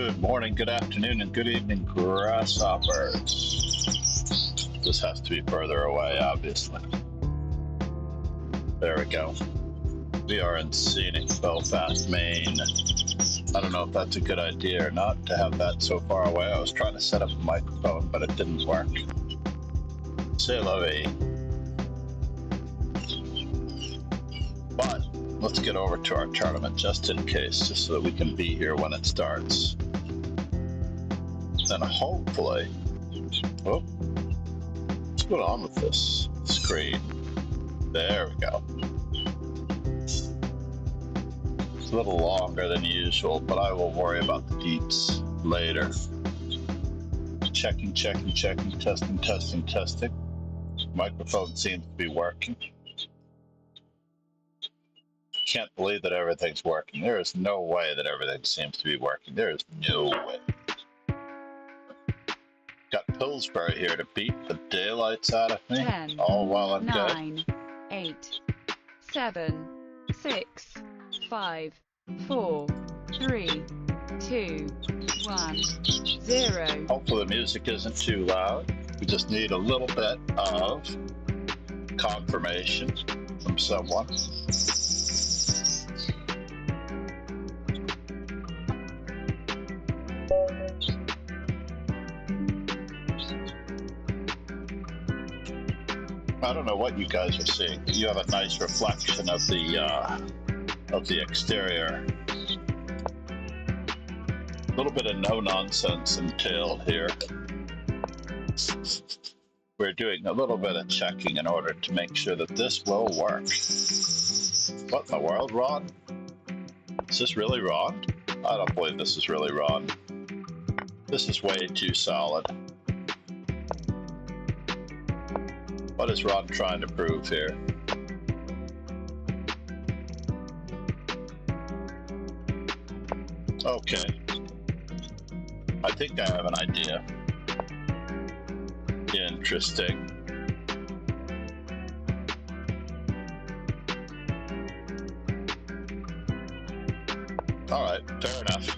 Good morning, good afternoon, and good evening, grasshoppers. This has to be further away, obviously. There we go. We are in scenic Belfast, Maine. I don't know if that's a good idea or not to have that so far away. I was trying to set up a microphone, but it didn't work. C'est la vie. But let's get over to our tournament just in case, just so that we can be here when it starts. And hopefully, oh, what's going on with this screen? There we go. It's a little longer than usual, but I will worry about the deeps later. Checking, testing. Microphone seems to be working. Can't believe that everything's working. There is no way that everything seems to be working. There is no way. Got Pillsbury here to beat the daylights out of me. 10, all while I'm 9, 8, 7, 6, 5, 4, 3, 2, 1, 0. Hopefully the music isn't too loud. We just need a little bit of confirmation from someone. I don't know what you guys are seeing, but you have a nice reflection of the exterior. A little bit of no nonsense entailed here. We're doing a little bit of checking in order to make sure that this will work. What in the world, Ron? Is this really Ron? I don't believe this is really Ron. This is way too solid. What is Ron trying to prove here? Okay. I think I have an idea. Interesting. Alright, fair enough.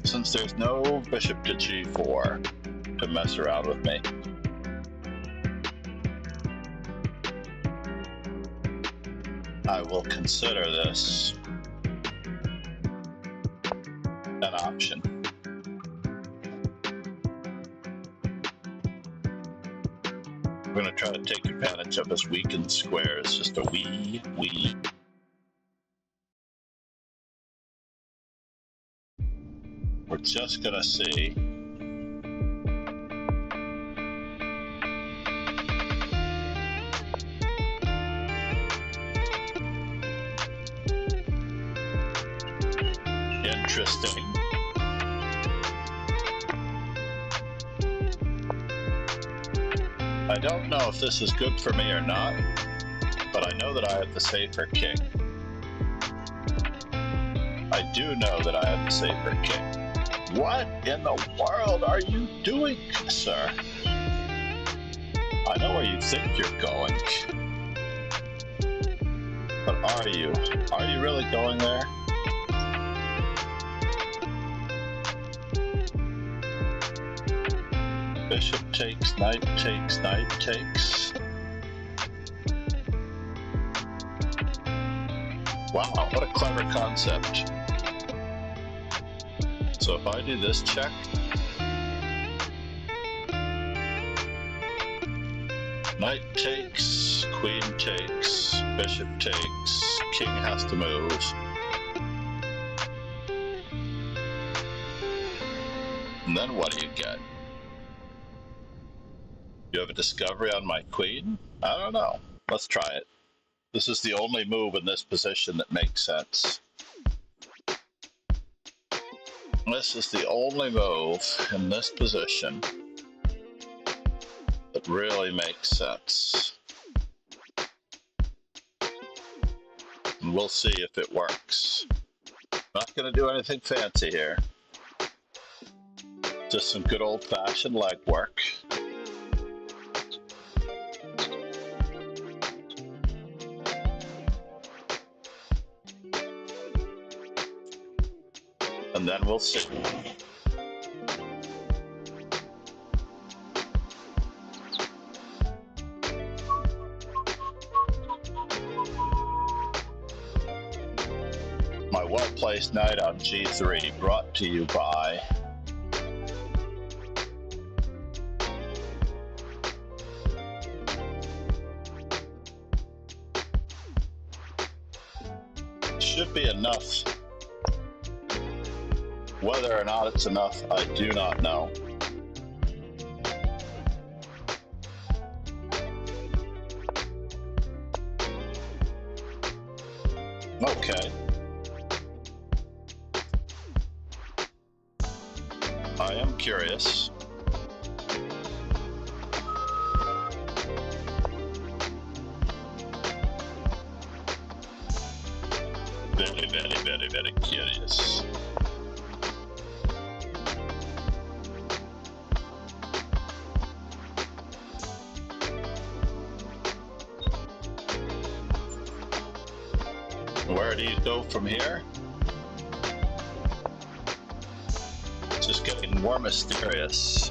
Since there's no bishop to g4 to mess around with me, I will consider this an option. I'm going to try to take advantage of his weakened squares, just a wee. We're just going to see. Interesting. I don't know if this is good for me or not, but I know that I have the safer king. I do know that I have the safer king. What in the world are you doing, sir? I know where you think you're going. But are you? Are you really going there? Bishop takes, knight takes, knight takes. Wow, what a clever concept. So if I do this check, knight takes, queen takes, bishop takes, king has to move. And then what do you get? You have a discovery on my queen? I don't know. Let's try it. This is the only move in this position that makes sense. This is the only move in this position that really makes sense. And we'll see if it works. Not going to do anything fancy here. Just some good old-fashioned legwork. And then we'll see. well-placed knight on g3, brought to you by... Should be enough. Whether or not it's enough, I do not know. Okay. I am curious. Very, very, very, very curious. Where do you go from here? It's just getting more mysterious.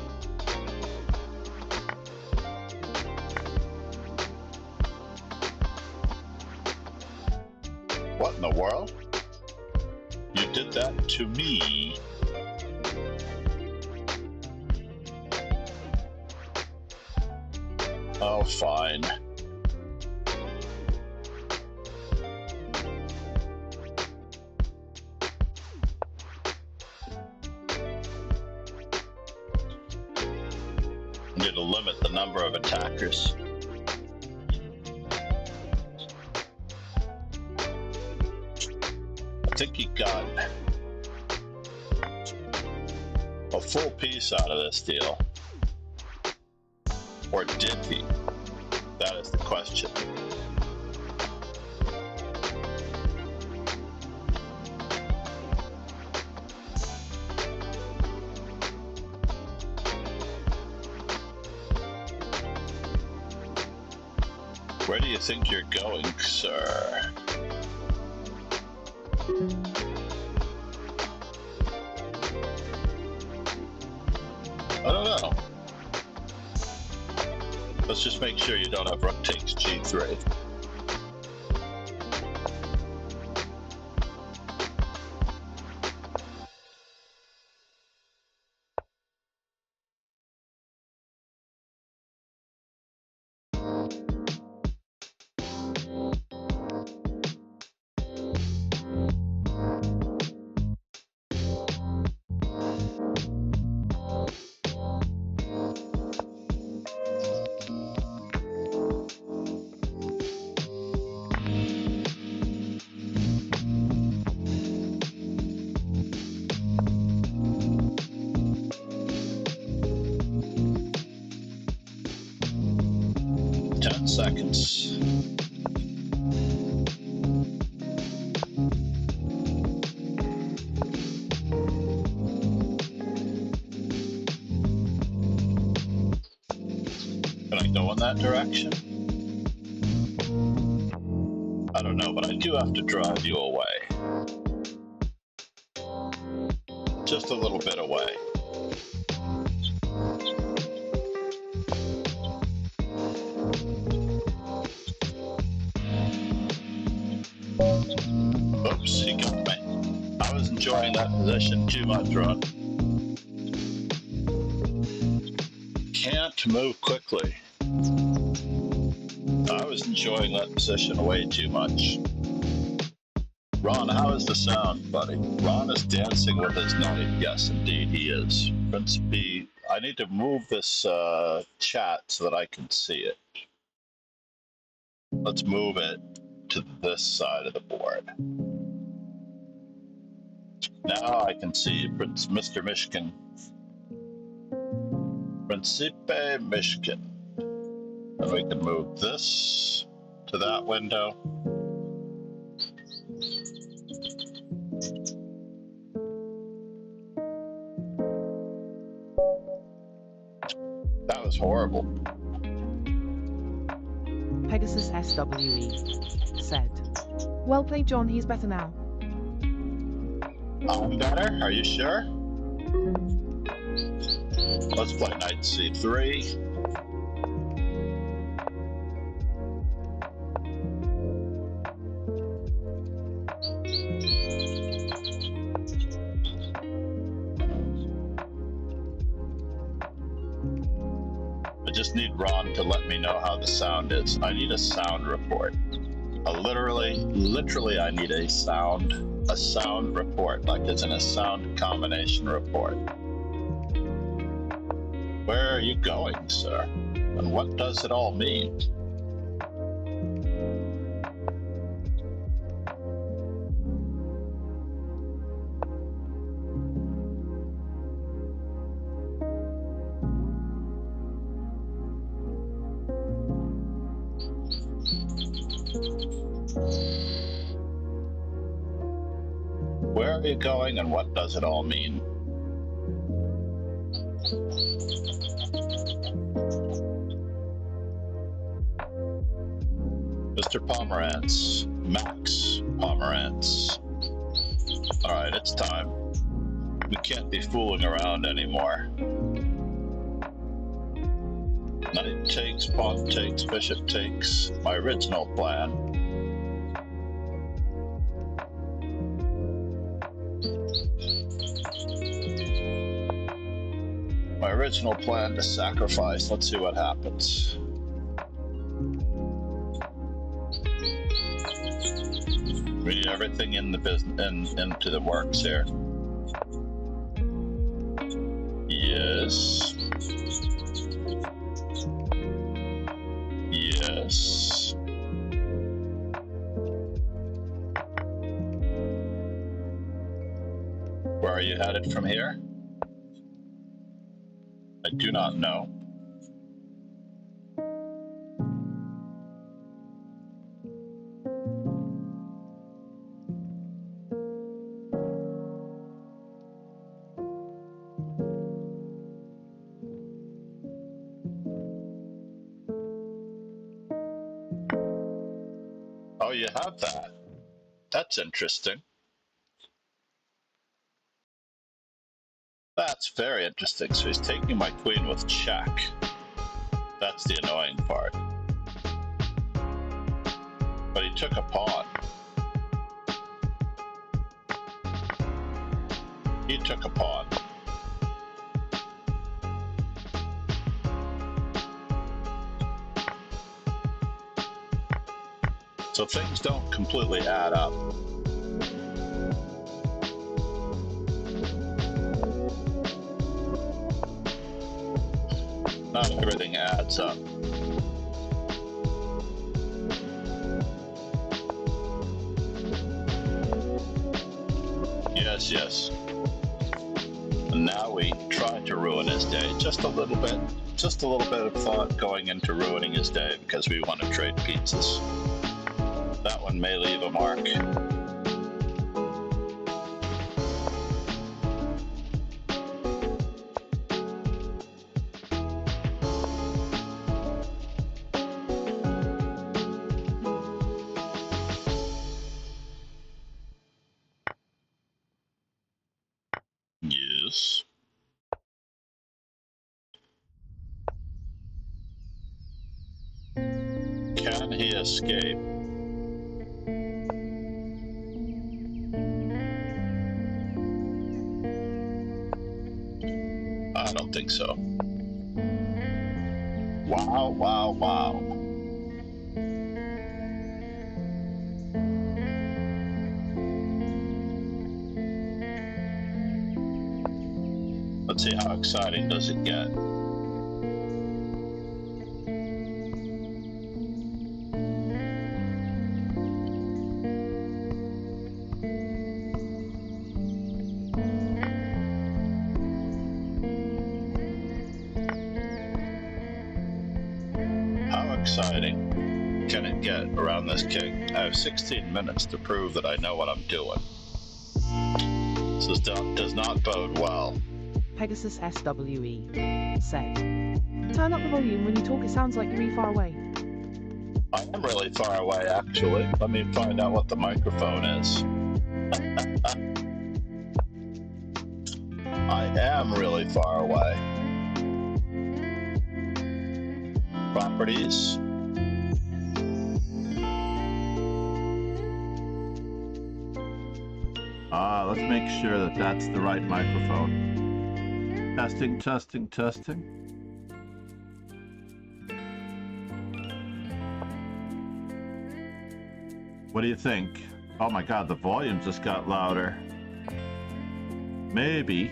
What in the world? You did that to me. Oh, fine. Need to limit the number of attackers. I think he got a full piece out of this deal. Or did he? That is the question. Where do you think you're going, sir? I don't know. Let's just make sure you don't have rook takes g3. Seconds. Can I go in that direction? I don't know, but I do have to drive you away. Just a little bit away. Oops, he got me. I was enjoying that position too much, Ron. Can't move quickly. I was enjoying that position way too much. Ron, how is the sound, buddy? Ron is dancing with his knight. Yes, indeed, he is. Prince B, I need to move this chat so that I can see it. Let's move it to this side of the board. Now I can see Prince Mr. Mishkin. Principe Mishkin. And we can move this to that window. That was horrible. Pegasus SWE said, Well played, John. He's better now. I'm better? Are you sure? Let's play knight c3. I just need Ron to let me know how the sound is. I need a sound report. Literally, I need a sound report, like it's in a sound combination report. Where are you going, sir? And what does it all mean? Where are you going and what does it all mean? Mr. Pomerantz, Max Pomerantz. All right, it's time. We can't be fooling around anymore. Knight takes, pawn takes, bishop takes. My original plan. My original plan to sacrifice. Let's see what happens. We need everything in the business into the works here. Yes. Yes. Where are you headed from here? I do not know. Oh, you have that. That's interesting. That's very interesting. So he's taking my queen with check. That's the annoying part. But he took a pawn. He took a pawn. So things don't completely add up. Not everything adds up. Yes, yes. And now we try to ruin his day just a little bit. Just a little bit of thought going into ruining his day because we want to trade pizzas. That one may leave a mark. Yes. Can he escape? I don't think so. Wow, wow, wow. Let's see, how exciting does it get? How exciting can it get around this king? I have 16 minutes to prove that I know what I'm doing. This does not bode well. Pegasus SWE said, "Turn up the volume when you talk, it sounds like you're really far away." I am really far away, actually. Let me find out what the microphone is. I am really far away. Properties. Let's make sure that that's the right microphone. Testing, testing, testing. What do you think? Oh my God, the volume just got louder. Maybe,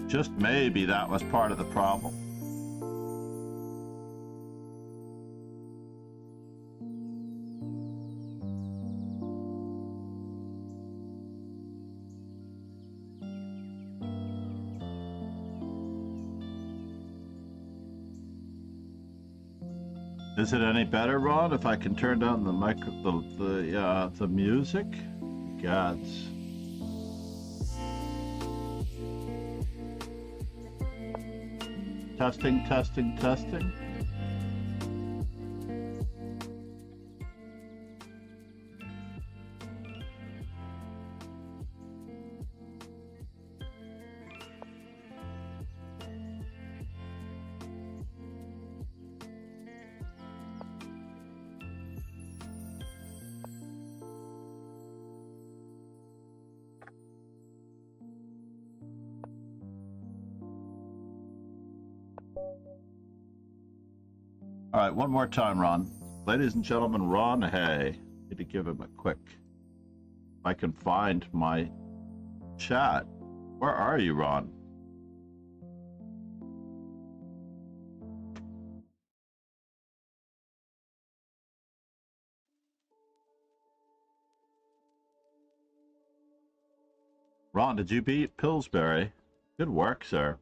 just maybe that was part of the problem. Is it any better, Ron, if I can turn down the music? Gods. Testing, testing, testing. All right, one more time, Ron. Ladies and gentlemen, Ron Hay. Need to give him a quick. If I can find my chat. Where are you, Ron? Ron, did you beat Pillsbury? Good work, sir.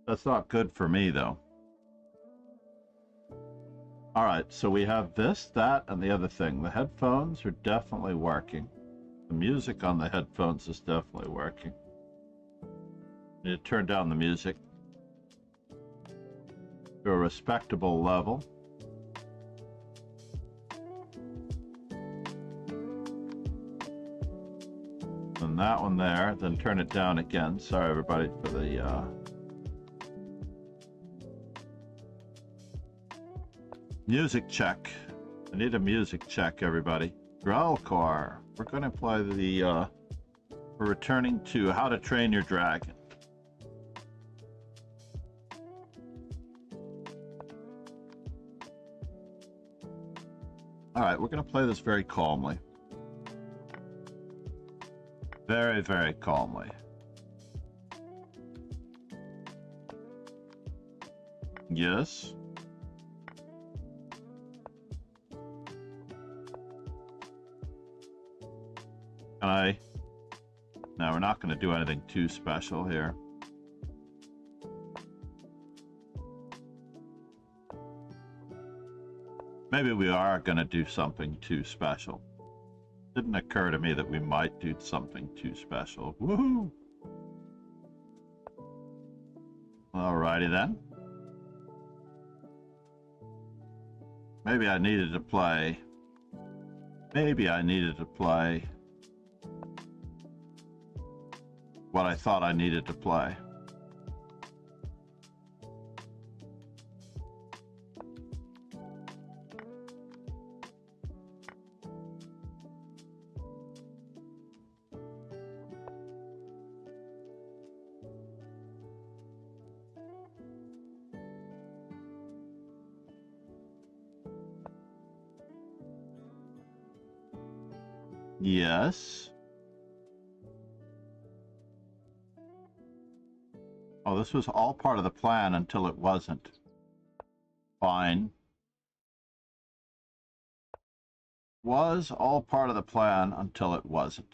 That's not good for me, though. All right, so we have this, that, and the other thing. The headphones are definitely working. The music on the headphones is definitely working. Need to turn down the music to a respectable level. And that one there, then turn it down again. Sorry, everybody, for the music check. I need a music check, everybody. Growlcore. We're going to apply the, we're returning to How to Train Your Dragon. All right, we're going to play this very calmly. Very, very calmly. Yes. No, we're not going to do anything too special here. Maybe we are going to do something too special. Didn't occur to me that we might do something too special. Woohoo! Alrighty then. Maybe I needed to play what I thought I needed to play. Yes. Oh, this was all part of the plan until it wasn't. Fine. Was all part of the plan until it wasn't.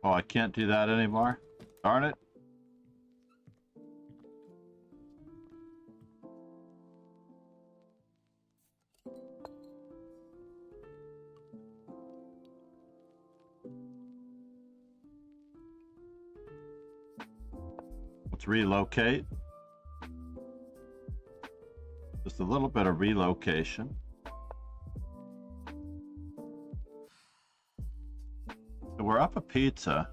Oh, I can't do that anymore? Darn it. Let's relocate. Just a little bit of relocation. So we're up a pizza,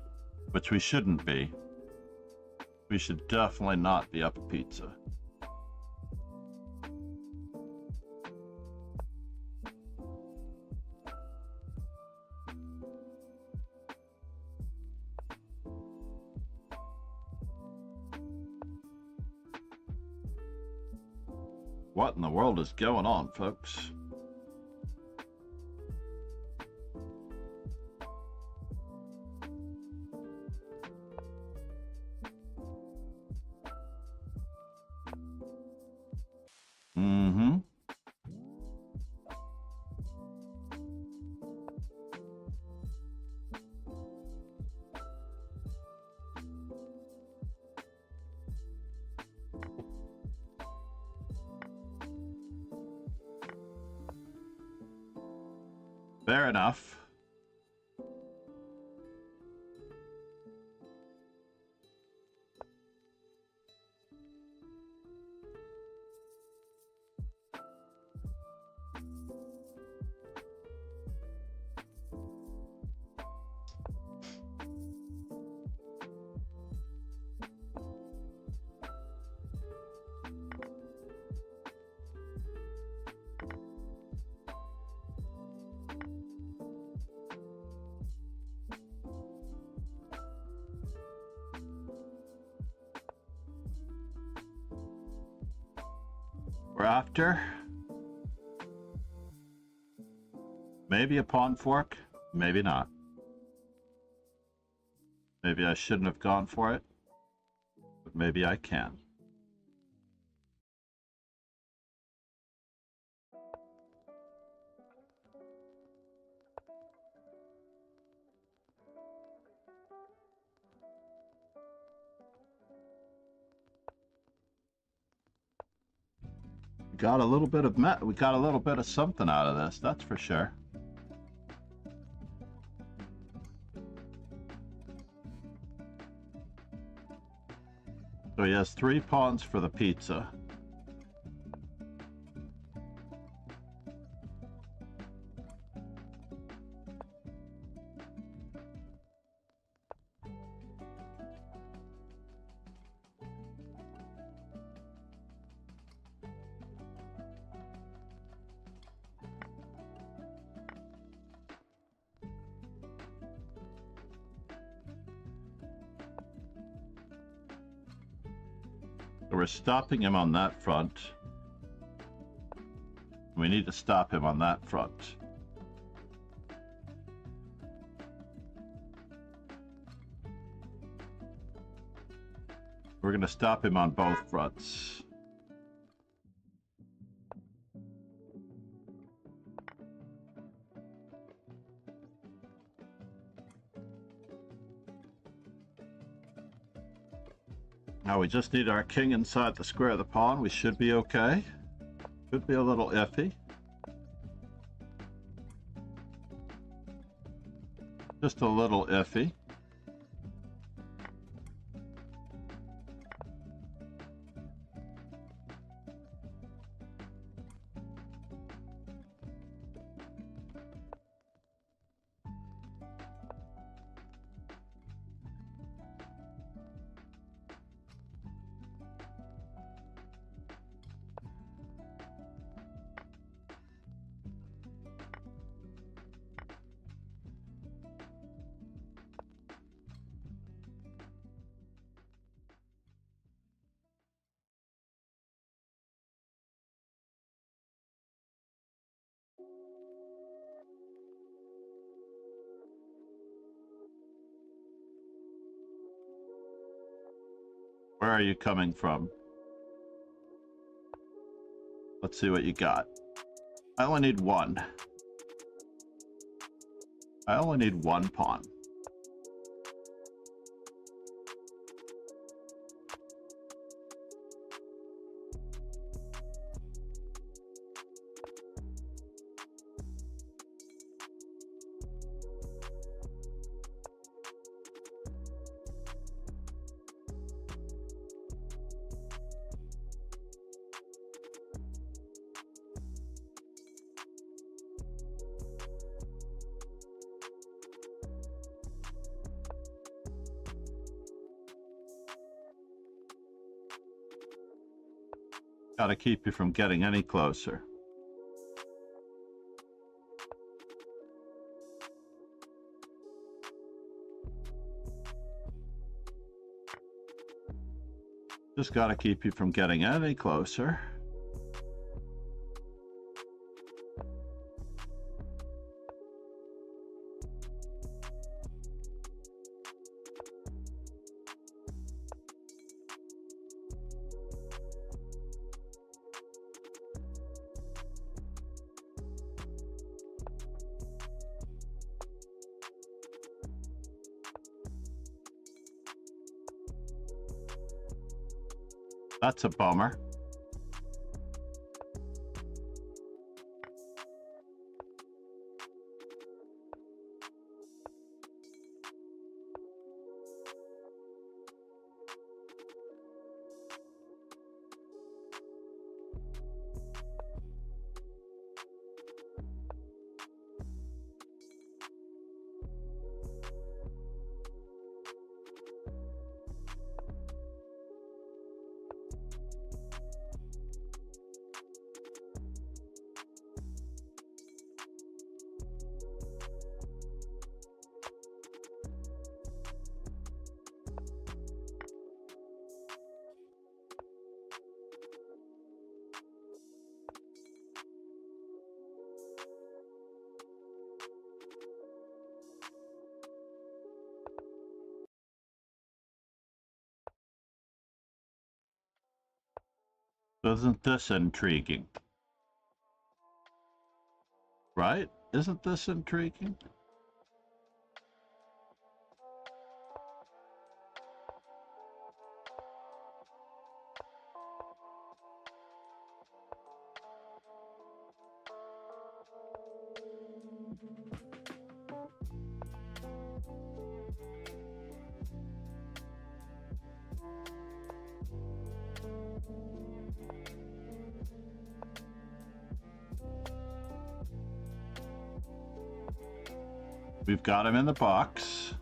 which we shouldn't be. We should definitely not be up a pizza. What in the world is going on, folks? Mm-hmm. Fair enough. We're after maybe a pawn fork, maybe not. Maybe I shouldn't have gone for it, but maybe I can. Got a little bit of we got a little bit of something out of this, that's for sure. So he has 3 pawns for the pizza. So we're stopping him on that front. We need to stop him on that front. We're going to stop him on both fronts. Now we just need our king inside the square of the pawn. We should be okay. Could be a little iffy. Just a little iffy. Where are you coming from? Let's see what you got. I only need 1. I only need 1 pawn. Gotta keep you from getting any closer. Just gotta keep you from getting any closer. That's a bummer. Isn't this intriguing? Right? Isn't this intriguing? We've got him in the box.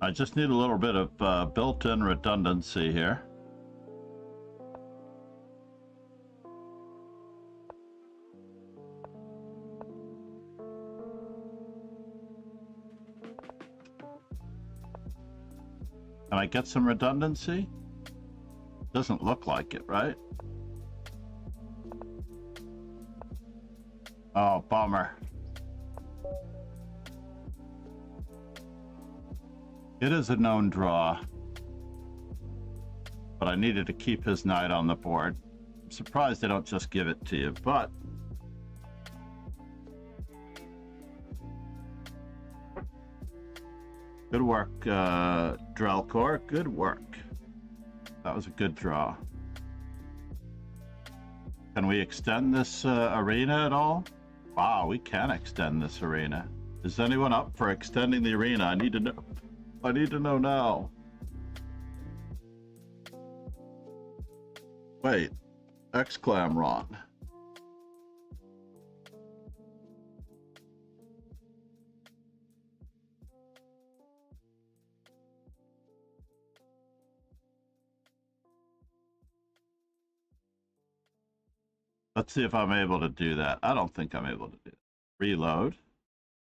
I just need a little bit of built-in redundancy here. Can I get some redundancy? Doesn't look like it, right? Oh, bummer. It is a known draw, but I needed to keep his knight on the board. I'm surprised they don't just give it to you, but good work, Drelcor. Good work. That was a good draw. Can we extend this arena at all? Wow, we can extend this arena. Is anyone up for extending the arena? I need to know. I need to know now. Wait, exclamron. Let's see if I'm able to do that. I don't think I'm able to do it. Reload.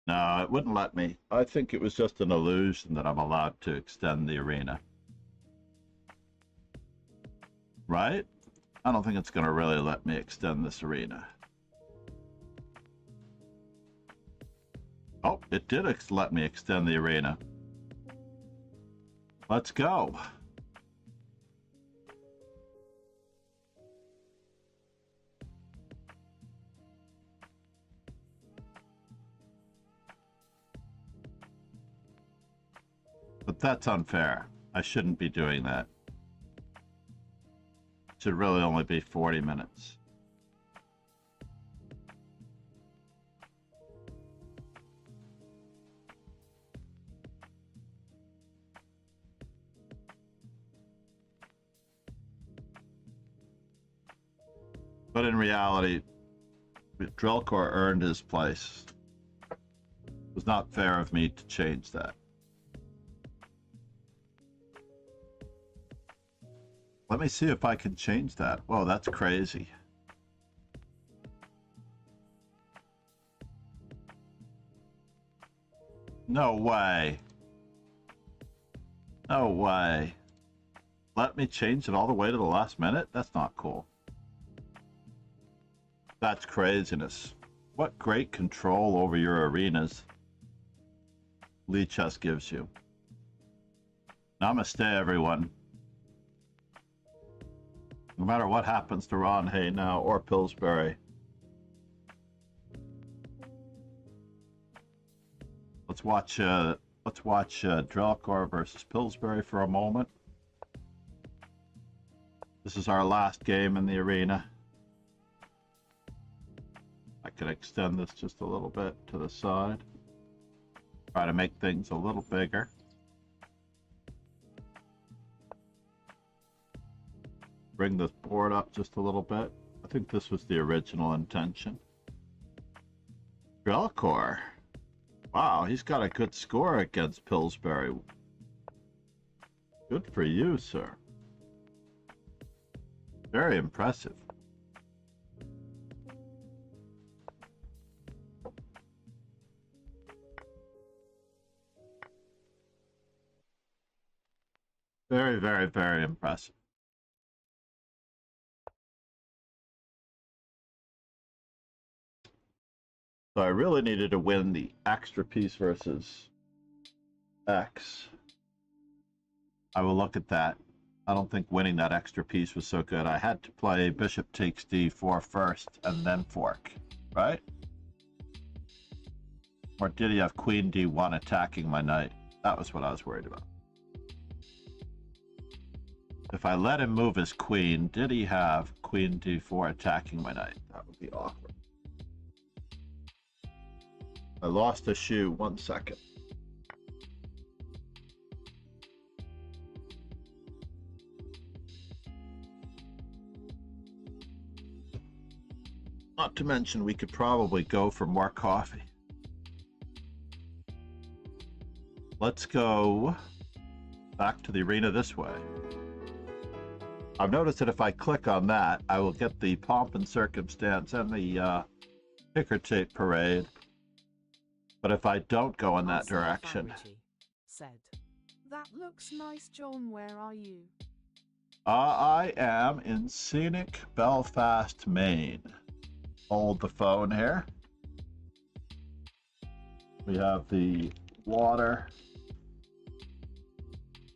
No, it wouldn't let me. I think it was just an illusion that I'm allowed to extend the arena. Right? I don't think it's going to really let me extend this arena. Oh, it did let me extend the arena. Let's go. But that's unfair. I shouldn't be doing that. It should really only be 40 minutes. But in reality, Drelcor earned his place. It was not fair of me to change that. Let me see if I can change that. Whoa, that's crazy. No way. No way. Let me change it all the way to the last minute? That's not cool. That's craziness. What great control over your arenas Lee Chess gives you. Namaste, everyone. No matter what happens to Ron Hay now or Pillsbury. Let's watch Drillcore versus Pillsbury for a moment. This is our last game in the arena. I can extend this just a little bit to the side. Try to make things a little bigger. Bring this board up just a little bit. I think this was the original intention. Drillcore. Wow, he's got a good score against Pillsbury. Good for you, sir. Very impressive. Very, very, very impressive. So I really needed to win the extra piece versus X. I will look at that. I don't think winning that extra piece was so good. I had to play bishop takes d4 first and then fork, right? Or did he have queen d1 attacking my knight? That was what I was worried about. If I let him move his queen, did he have queen d4 attacking my knight? That would be awkward. I lost a shoe. 1 second. Not to mention, we could probably go for more coffee. Let's go back to the arena this way. I've noticed that if I click on that, I will get the pomp and circumstance and the ticker tape parade. But if I don't go in that direction... Said, that looks nice, John. Where are you? I am in scenic Belfast, Maine. Hold the phone here. We have the water.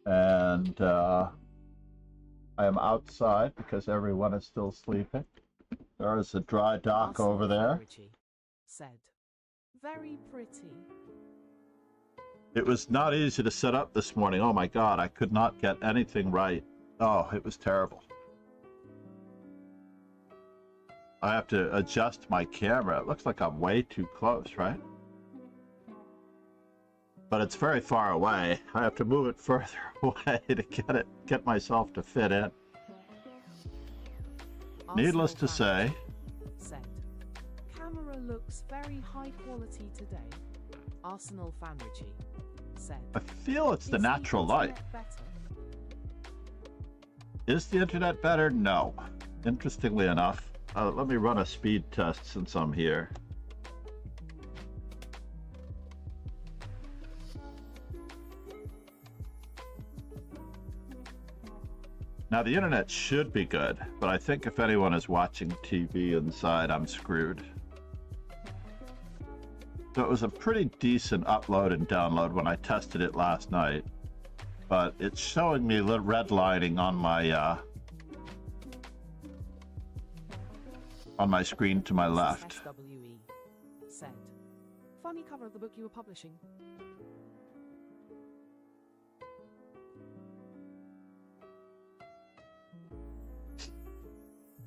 And I am outside because everyone is still sleeping. There is a dry dock over there. Said, very pretty. It was not easy to set up this morning. Oh my God, I could not get anything right. Oh, it was terrible. I have to adjust my camera. It looks like I'm way too close, right? But it's very far away. I have to move it further away to get myself to fit in. Needless to say, said, camera looks very high quality today. Arsenal fan Richie said, I feel it's the natural light. Is the internet better? No. Interestingly enough, let me run a speed test since I'm here. Now the internet should be good, but I think if anyone is watching TV inside, I'm screwed. So it was a pretty decent upload and download when I tested it last night, but it's showing me redlining on my screen to my left. SWE said, funny cover of the book you were publishing.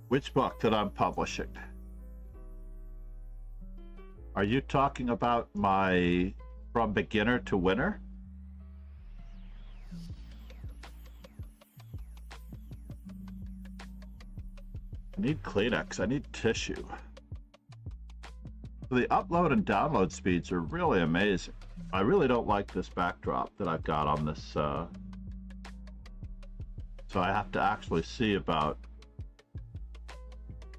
Which book that I'm publishing? Are you talking about my From Beginner to Winner? I need Kleenex. I need tissue. The upload and download speeds are really amazing. I really don't like this backdrop that I've got on this. So I have to actually see about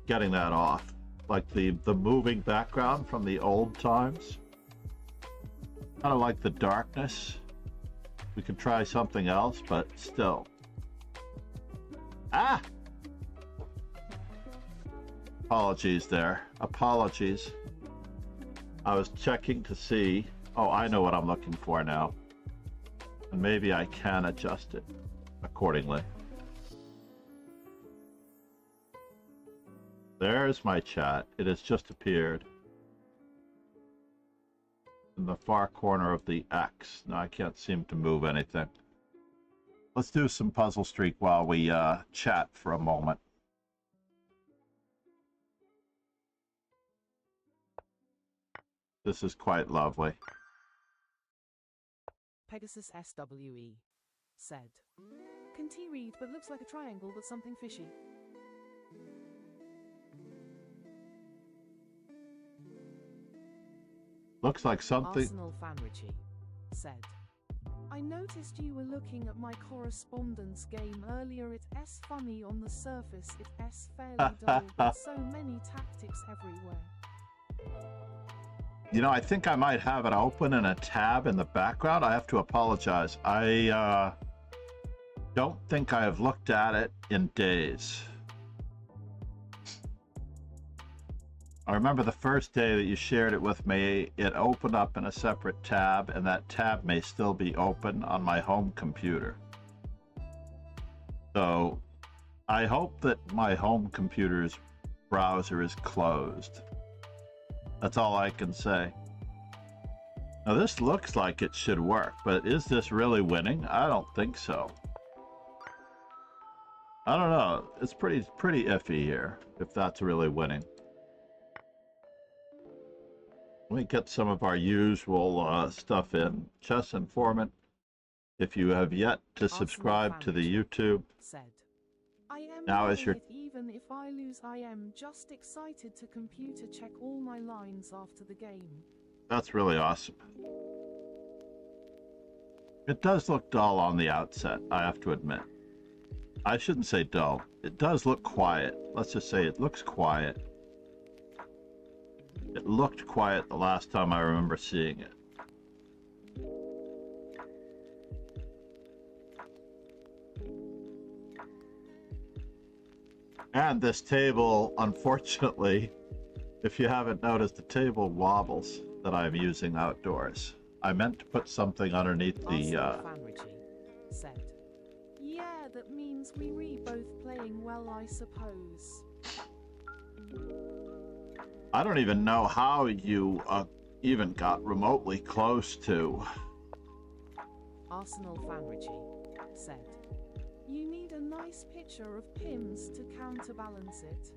getting that off. Like the moving background from the old times. I don't like the darkness. We could try something else, but still. Ah! Apologies there. Apologies. I was checking to see. Oh, I know what I'm looking for now. And maybe I can adjust it accordingly. There's my chat. It has just appeared in the far corner of the X. Now I can't seem to move anything. Let's do some Puzzle Streak while we chat for a moment. This is quite lovely. Pegasus SWE said, "Can T read but looks like a triangle but something fishy?" Looks like something. Arsenal Fan Richie said, "I noticed you were looking at my correspondence game earlier. It's funny on the surface, it's fairly dull, but so many tactics everywhere." You know, I think I might have it open in a tab in the background. I have to apologize. I don't think I have looked at it in days. I remember the first day that you shared it with me, it opened up in a separate tab, and that tab may still be open on my home computer. So I hope that my home computer's browser is closed. That's all I can say. Now this looks like it should work, but is this really winning? I don't think so. I don't know. It's pretty iffy here, if that's really winning. Let me get some of our usual stuff in. Chess Informant, if you have yet to subscribe to the YouTube, said, "I am now is your... it. Even if I lose, I am just excited to computer check all my lines after the game." That's really awesome. It does look dull on the outset, I have to admit. I shouldn't say dull. It does look quiet. Let's just say it looks quiet. It looked quiet the last time I remember seeing it. And this table, unfortunately, if you haven't noticed, the table wobbles that I'm using outdoors. I meant to put something underneath the... Fan Richie said, "Yeah, that means we both playing well, I suppose." I don't even know how you even got remotely close to... Arsenal Fan Richie said, "You need a nice picture of Pims to counterbalance it."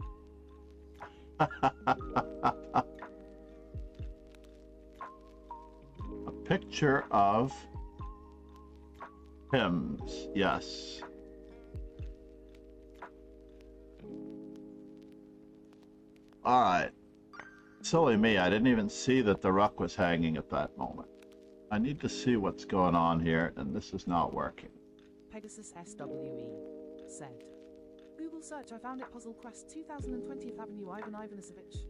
A picture of Pims, yes. All right. Silly me, I didn't even see that the ruck was hanging at that moment. I need to see what's going on here, and this is not working. Pegasus SWE said, "Google search, I found it. Puzzle Quest, 2020th Avenue, Ivan Ivanisovich."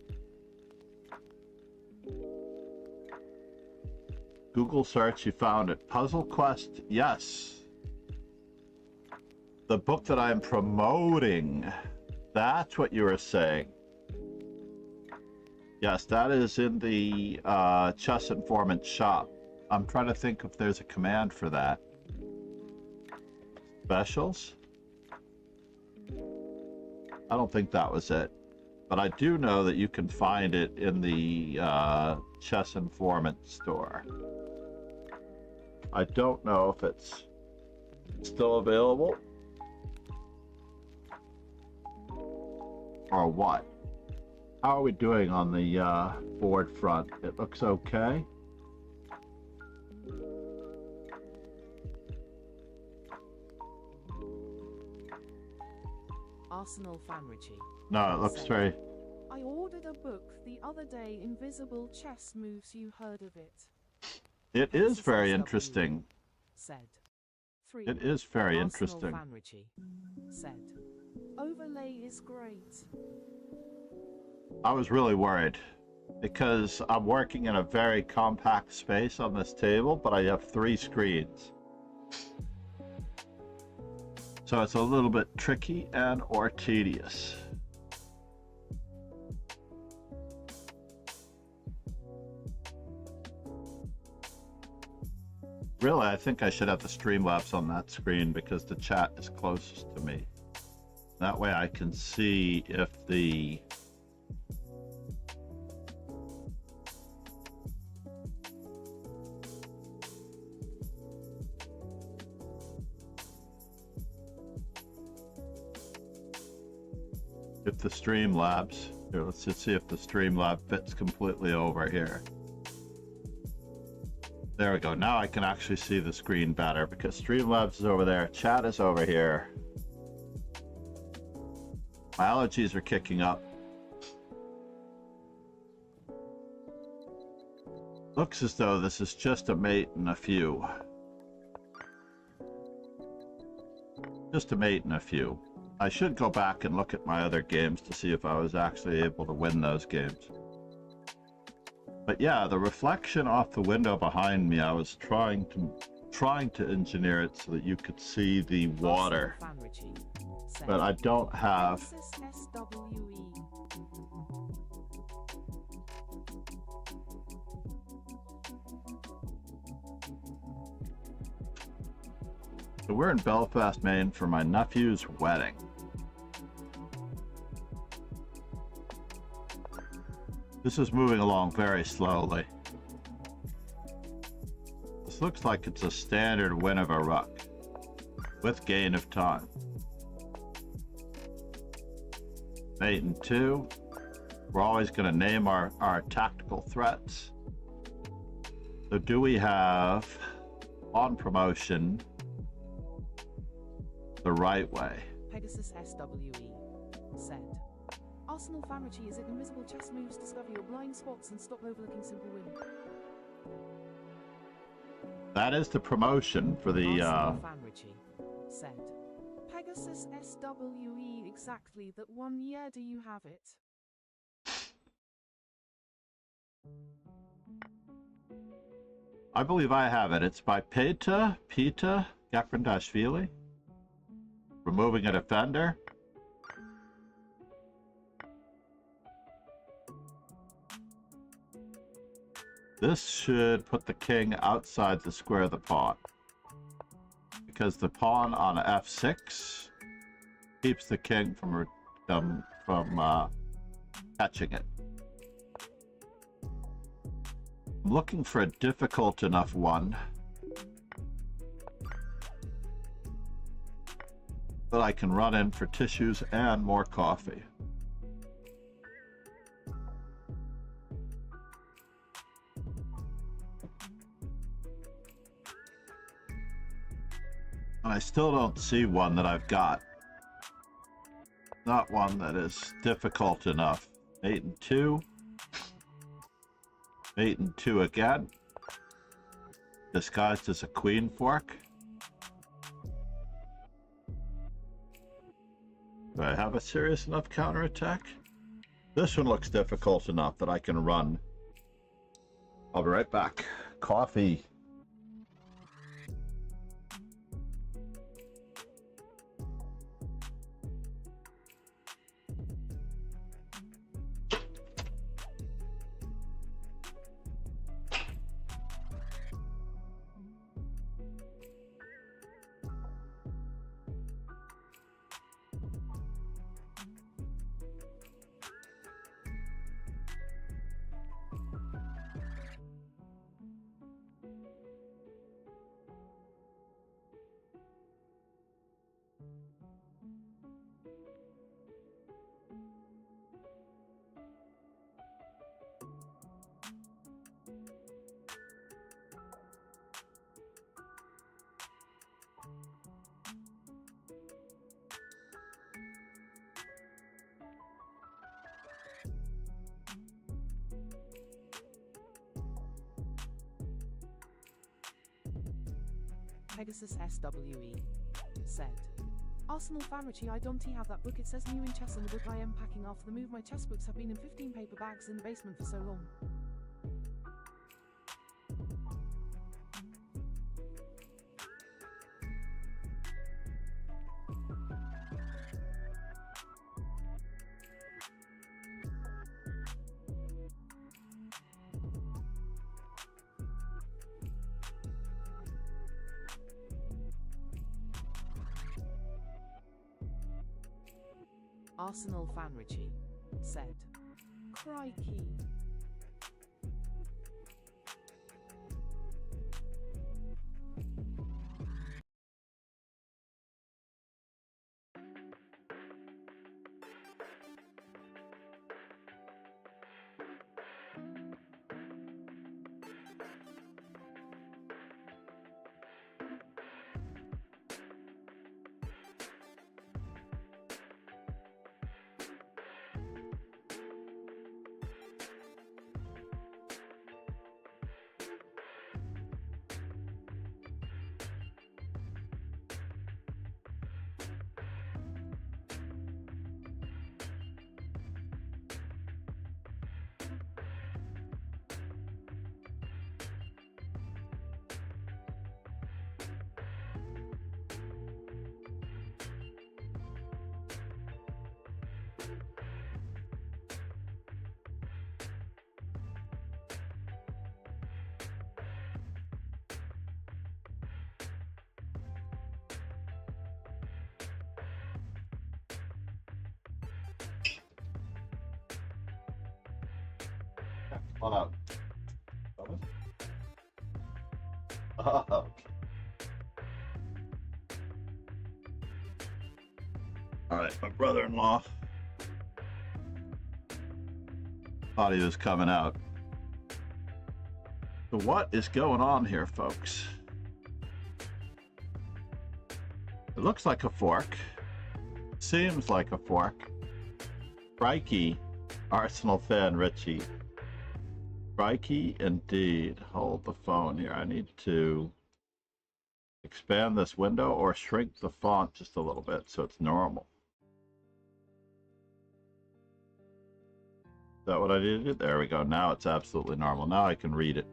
Google search, you found it. Puzzle Quest, yes. The book that I'm promoting. That's what you were saying. Yes, that is in the Chess Informant shop. I'm trying to think if there's a command for that. Specials? I don't think that was it. But I do know that you can find it in the Chess Informant store. I don't know if it's still available or what. How are we doing on the board front? It looks okay. Arsenal Fan Richie. No, it looks very... "I ordered a book the other day, Invisible Chess Moves. You heard of it?" It is very interesting. Said. 3. It is very Arsenal interesting. Fan Richie said, "Overlay is great." I was really worried because I'm working in a very compact space on this table, but I have 3 screens. So it's a little bit tricky and or tedious. Really, I think I should have the Streamlabs on that screen because the chat is closest to me. That way I can see if the Streamlabs, here, let's just see if the Streamlab fits completely over here. There we go. Now I can actually see the screen better because Streamlabs is over there, chat is over here. My allergies are kicking up. Looks as though this is just a mate and a few. Just a mate and a few. I should go back and look at my other games to see if I was actually able to win those games. But yeah, the reflection off the window behind me, I was trying to engineer it so that you could see the water. But I don't have... So we're in Belfast, Maine for my nephew's wedding. This is moving along very slowly. This looks like it's a standard win of a ruck with gain of time. Mate and 2. We're always going to name our tactical threats. So do we have on promotion the right way? Pegasus SWE said, Arsenal Famrichi, is it invisible chess moves, discover your blind spots and stop overlooking simple win? That is the promotion for the Arsenal Famrichi said, Pegasus SWE, exactly that one. Yeah, do you have it? I believe I have it. It's by Peta Gaprindashvili. Removing a defender. This should put the king outside the square of the pawn, because the pawn on f6 keeps the king from catching it. I'm looking for a difficult enough one that I can run in for tissues and more coffee. And I still don't see one that I've got. Not one that is difficult enough. Mate and 2. Mate and 2 again. Disguised as a queen fork. Do I have a serious enough counterattack? This one looks difficult enough that I can run. I'll be right back. Coffee. Pegasus SWE said, Arsenal Family, I don't have that book. It says new in chess in the book I am packing after the move. My chess books have been in 15 paper bags in the basement for so long. Arsenal Fanrichi said, "Crikey." Come on out. Oh, okay. All right, my brother-in-law thought he was coming out. So what is going on here, folks? It looks like a fork. Seems like a fork. Crikey, Arsenal fan Richie. Crikey indeed. Hold the phone here. I need to expand this window or shrink the font just a little bit so it's normal. Is that what I needed? There we go. Now it's absolutely normal. Now I can read it.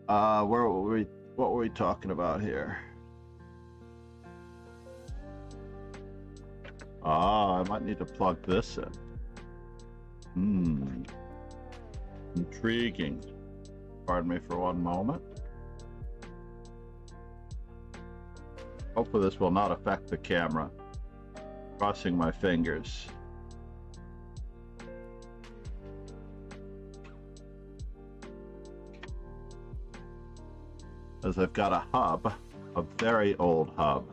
What were we talking about here? I might need to plug this in. Intriguing. Pardon me for one moment. Hopefully this will not affect the camera. Crossing my fingers. As I've got a hub, a very old hub,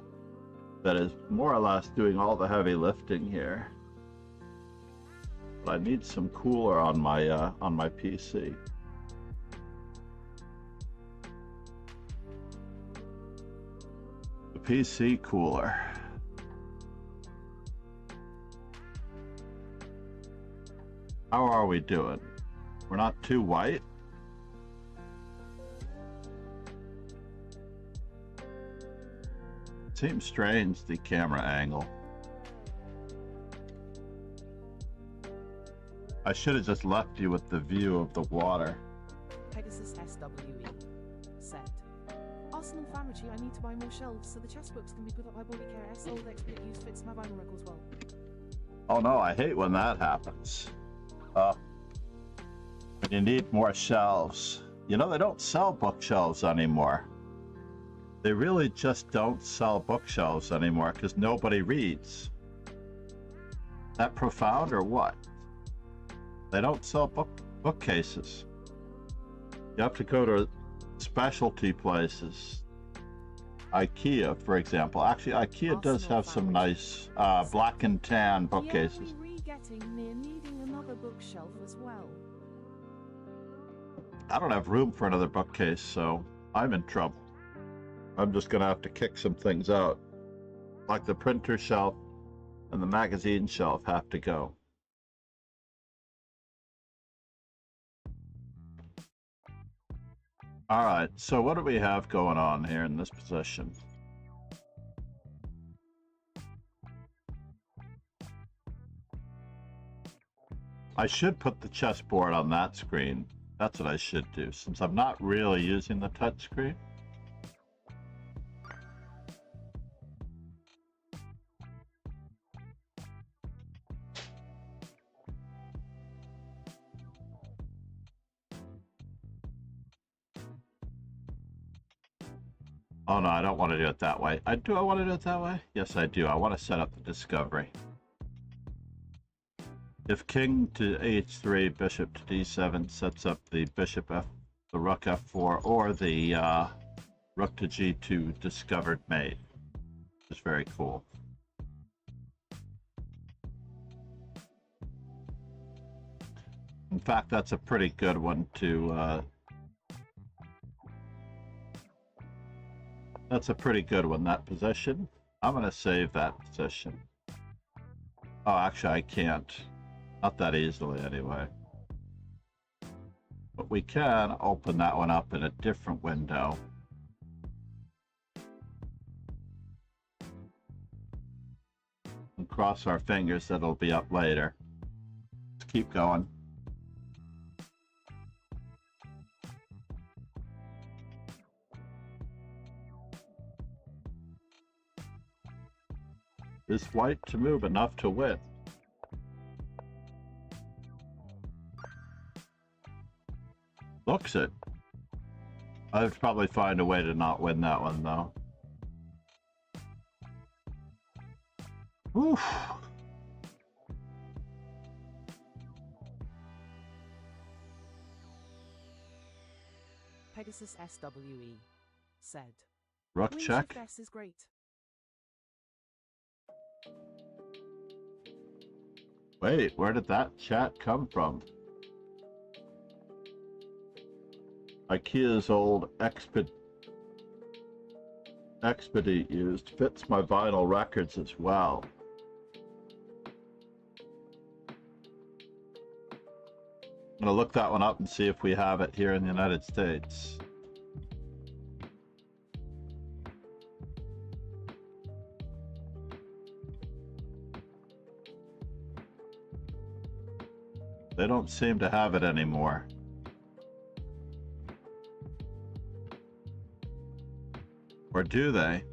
that is more or less doing all the heavy lifting here. But I need some cooler on my PC. The PC cooler. How are we doing? We're not too white? Seems strange, the camera angle. I should have just left you with the view of the water. Pegasus SWE said, "Arsenal Family, I need to buy more shelves so the chess books can be put up by body care. S old expert use fits my vinyl records well." Oh no, I hate when that happens. When you need more shelves. You know, they don't sell bookshelves anymore. They really just don't sell bookshelves anymore because nobody reads. That profound or what? They don't sell bookcases. You have to go to specialty places. IKEA, for example. Actually, IKEA does have some nice black and tan bookcases. Getting near needing another bookshelf as well. I don't have room for another bookcase, so I'm in trouble. I'm just gonna have to kick some things out. Like the printer shelf and the magazine shelf have to go. All right, so what do we have going on here in this position? I should put the chessboard on that screen. That's what I should do, since I'm not really using the touch screen. Oh no, I don't want to do it that way. Do I want to do it that way? Yes, I do. I want to set up the discovery. If king to h3, bishop to d7 sets up the bishop f, the rook f4, or the rook to g2 discovered mate. It's very cool. In fact, that's a pretty good one to that's a pretty good one, that position. I'm going to save that position. Oh, actually, I can't. Not that easily, anyway. But we can open that one up in a different window. And cross our fingers that it'll be up later. Let's keep going. Is white to move enough to win? Looks it. I'd probably find a way to not win that one, though. Oof. Pegasus SWE said. Rook Queen check. shift S is great. Wait, where did that chat come from? IKEA's old Expedite used fits my vinyl records as well. I'm gonna look that one up and see if we have it here in the United States. They don't seem to have it anymore. Or do they?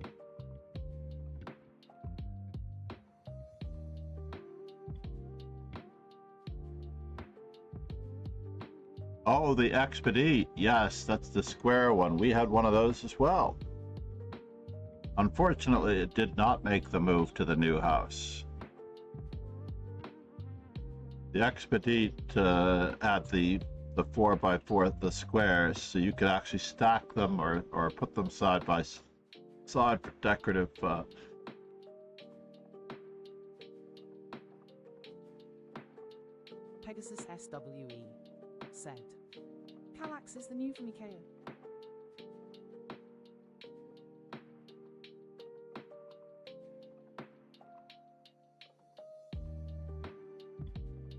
Oh, the Expedite. Yes, that's the square one. We had one of those as well. Unfortunately, it did not make the move to the new house. The Expedite had the 4x4, the squares, so you could actually stack them or put them side by side for decorative. Pegasus SWE said. Kallax is the new from Ikea.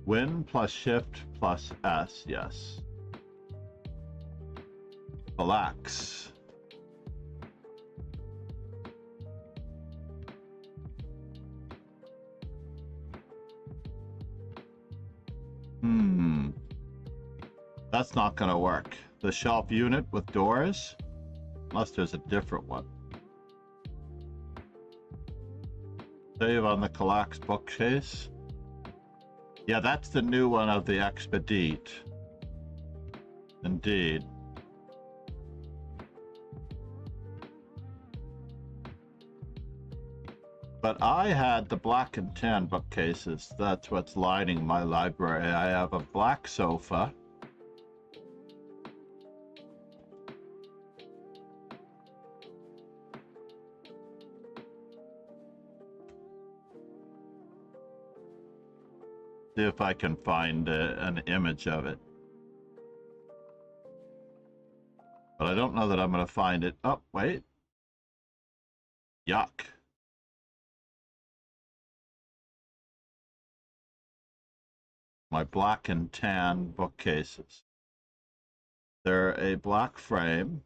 Win plus shift plus S, yes. Relax. That's not gonna work. The shelf unit with doors? Unless there's a different one. Save on the Kallax bookcase. Yeah, that's the new one of the Expedite. Indeed. But I had the black and tan bookcases. That's what's lining my library. I have a black sofa. See if I can find an image of it. But I don't know that I'm going to find it. Oh, wait. Yuck. My black and tan bookcases. They're a black frame.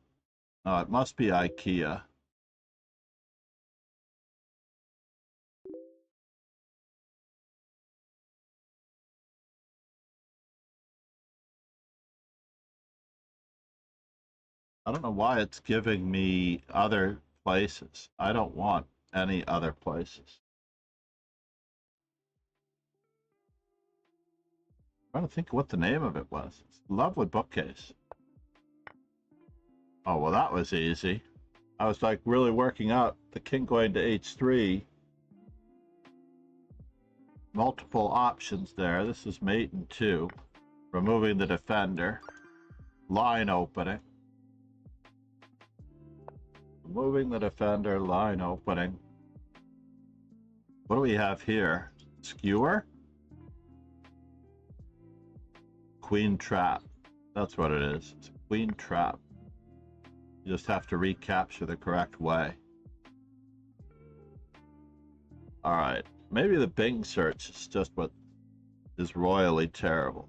Oh, it must be IKEA. I don't know why it's giving me other places. I don't want any other places. I'm trying to think what the name of it was. It's a lovely bookcase. Oh, well, that was easy. I was like really working out the king going to h3. Multiple options there. This is mate and 2. Removing the defender. Line opening. Removing the defender, line opening. What do we have here? Skewer? Queen trap. That's what it is. It's a queen trap. You just have to recapture the correct way. Alright. Maybe the Bing search is just what is royally terrible.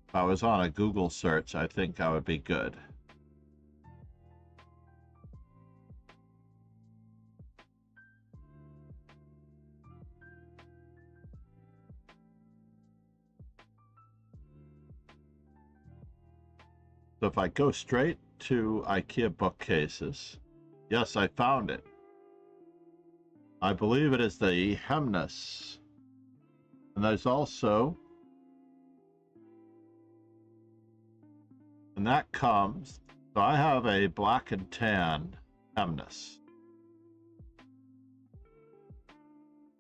If I was on a Google search, I think I would be good. So if I go straight to IKEA bookcases, yes, I found it. I believe it is the Hemnes. And there's also, and that comes, so I have a black and tan Hemnes.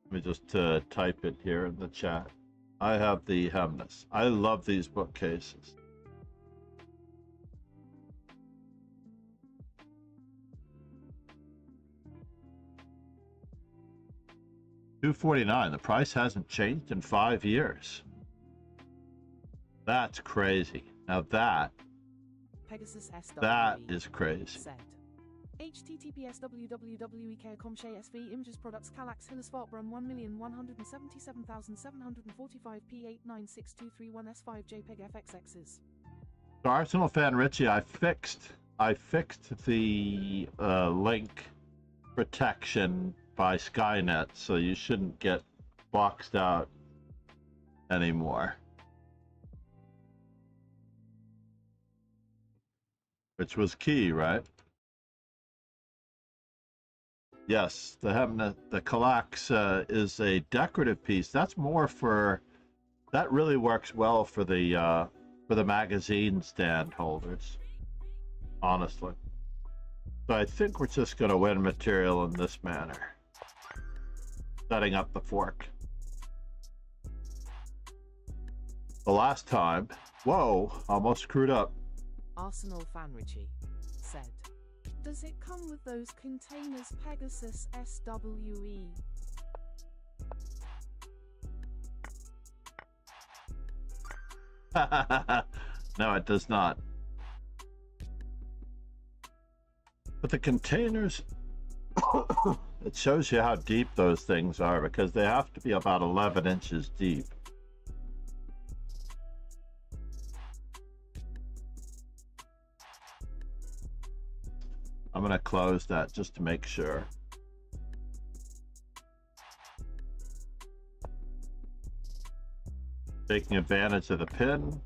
Let me just type it here in the chat. I have the Hemnes. I love these bookcases. $249. The price hasn't changed in 5 years. That's crazy. Now that is crazy. Said. HTTPS www.ecare.com SV Images Products Calax Hillis Fartbrun 1,177,745 P896231 S5 JPEG FXXs. So Arsenal fan Richie, I fixed the link protection by Skynet, so you shouldn't get boxed out anymore. Which was key, right? Yes, the Calax is a decorative piece. That's more for, that really works well for the magazine stand holders, honestly. So I think we're just going to win material in this manner. Setting up the fork. The last time, whoa, almost screwed up. Arsenal fan Richie said, does it come with those containers Pegasus SWE? No, it does not. But the containers, it shows you how deep those things are, because they have to be about 11 inches deep. I'm going to close that just to make sure. Taking advantage of the pin.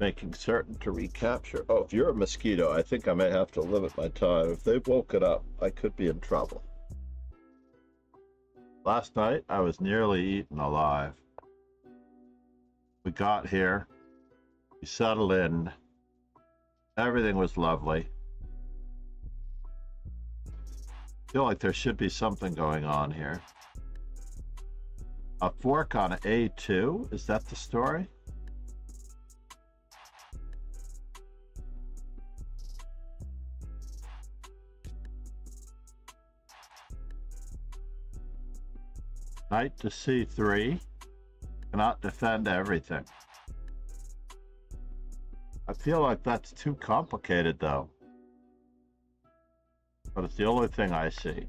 Making certain to recapture. Oh, if you're a mosquito, I think I may have to limit my time. If they've woken up, I could be in trouble. Last night, I was nearly eaten alive. We got here. We settled in. Everything was lovely. Feel like there should be something going on here. A fork on A2? Is that the story? Knight to C3. Cannot defend everything. I feel like that's too complicated though. But it's the only thing I see.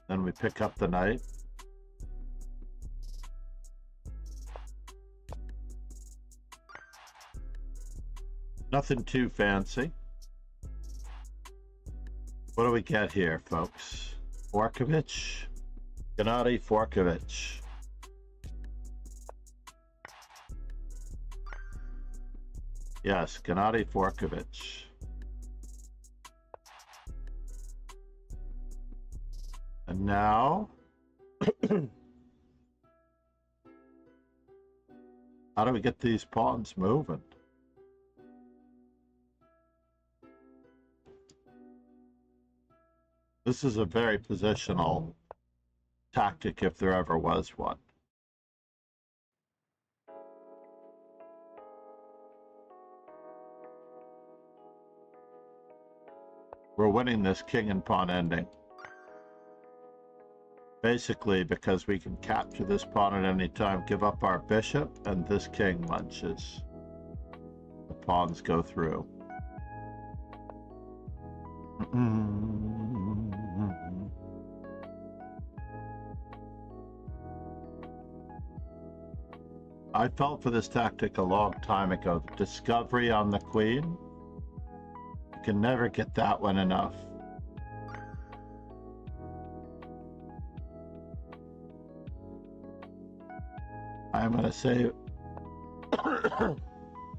Then we pick up the knight. Nothing too fancy. What do we get here, folks? Borkovich. Gennady Forkovich. Yes, Gennady Forkovich. And now, how do we get these pawns moving? This is a very positional tactic if there ever was one. We're winning this king and pawn ending. Basically because we can capture this pawn at any time, give up our bishop, and this king munches. The pawns go through. I fell for this tactic a long time ago. The discovery on the queen. You can never get that one enough. I'm gonna save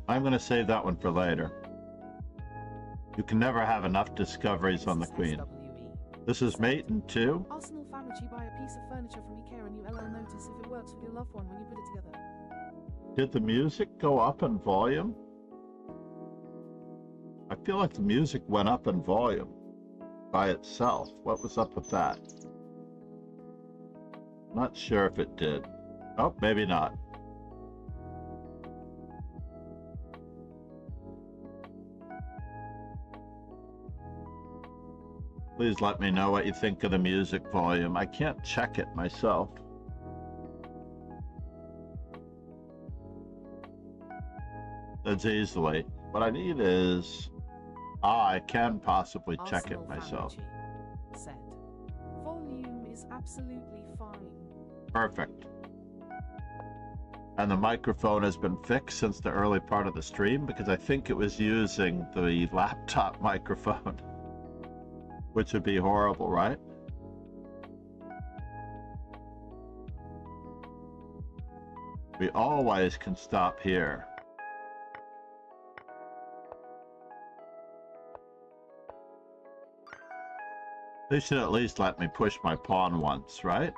I'm gonna save that one for later. You can never have enough discoveries on the queen. This is mate in 2. Arsenal Family buy a piece of furniture from Ikea and you LL notice if it works with your loved one when you put it together. Did the music go up in volume? I feel like the music went up in volume by itself. What was up with that? Not sure if it did. Oh, maybe not. Please let me know what you think of the music volume. I can't check it myself. That's easily. What I need is... I can possibly check it myself. Said. Volume is absolutely fine. Perfect. And the microphone has been fixed since the early part of the stream because I think it was using the laptop microphone. Which would be horrible, right? We always can stop here. They should at least let me push my pawn once, right?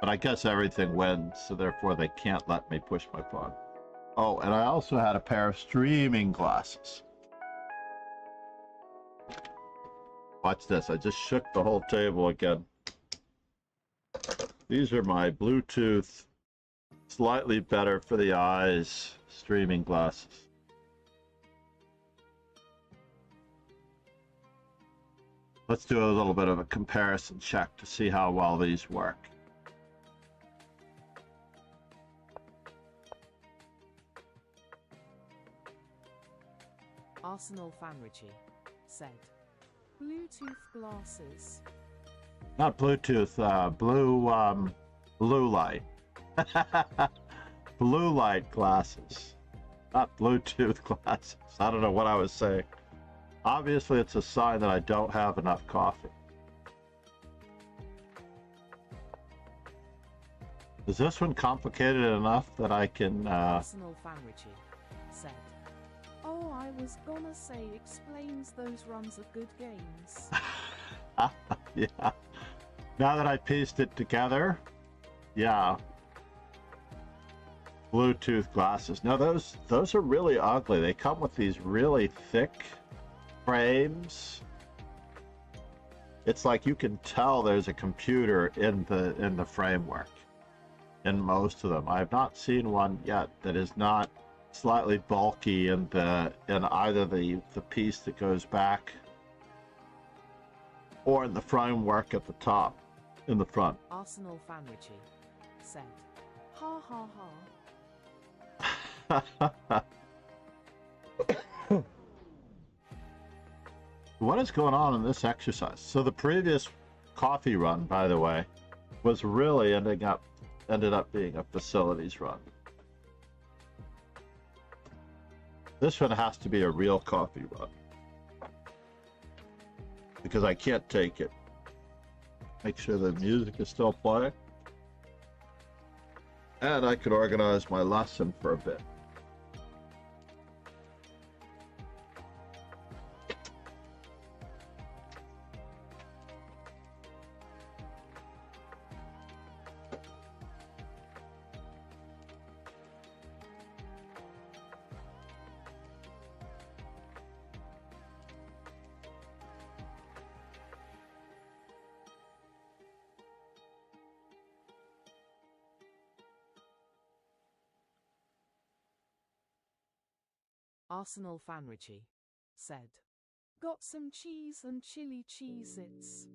But I guess everything wins, so therefore they can't let me push my pawn. Oh, and I also had a pair of streaming glasses. Watch this, I just shook the whole table again. These are my Bluetooth, slightly better for the eyes, streaming glasses. Let's do a little bit of a comparison check to see how well these work. Arsenal Fanrichi said. Bluetooth glasses. Not Bluetooth, blue light. Blue light glasses. Not Bluetooth glasses. I don't know what I was saying. Obviously, it's a sign that I don't have enough coffee. Is this one complicated enough that I can... Arsenal Fanrichi said. Oh, I was gonna say explains those runs of good games. Yeah. Now that I pieced it together, yeah. Bluetooth glasses. No, those are really ugly. They come with these really thick frames. It's like you can tell there's a computer in the framework in most of them. I have not seen one yet that is not slightly bulky in either the piece that goes back or in the framework at the top in the front. Arsenal Fanrichi said. Ha ha ha. What is going on in this exercise? So the previous coffee run, by the way, was really ended up being a facilities run. This one has to be a real coffee run because I can't take it. Make sure the music is still playing. And I could organize my lesson for a bit. Arsenal Fanrichi said. Got some cheese and chili Cheez-Its.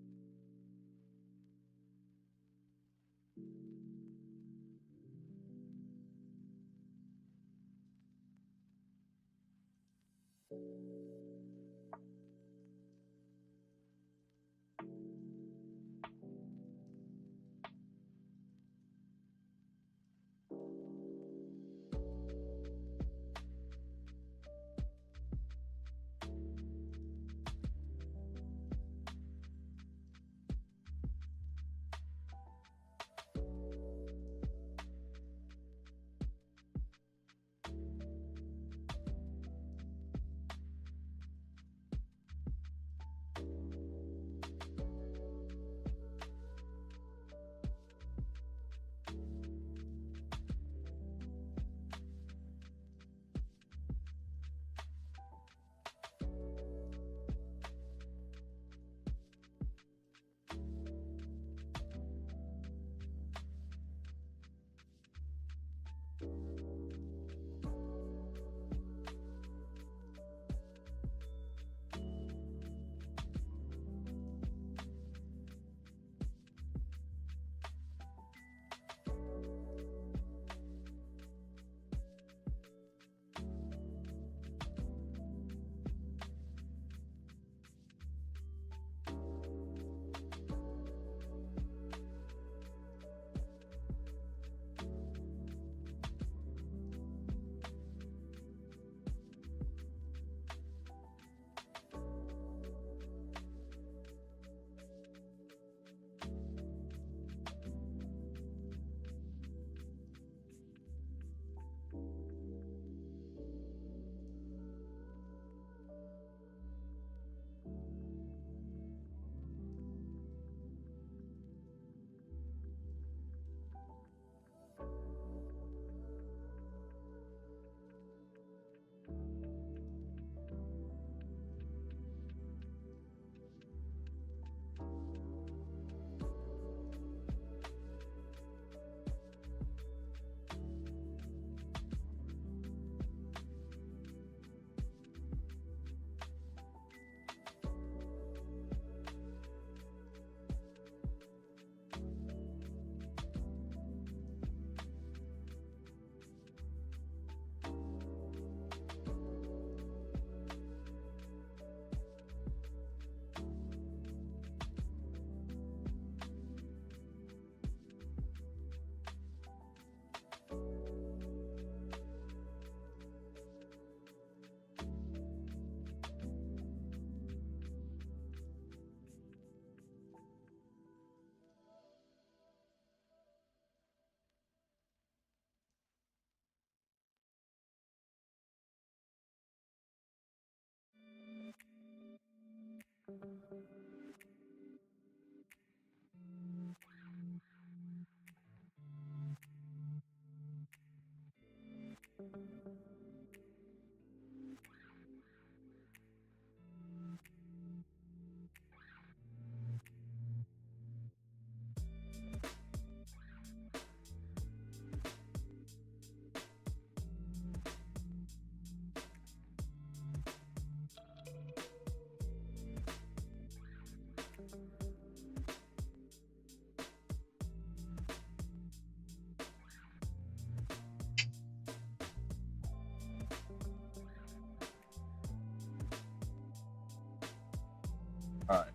All right,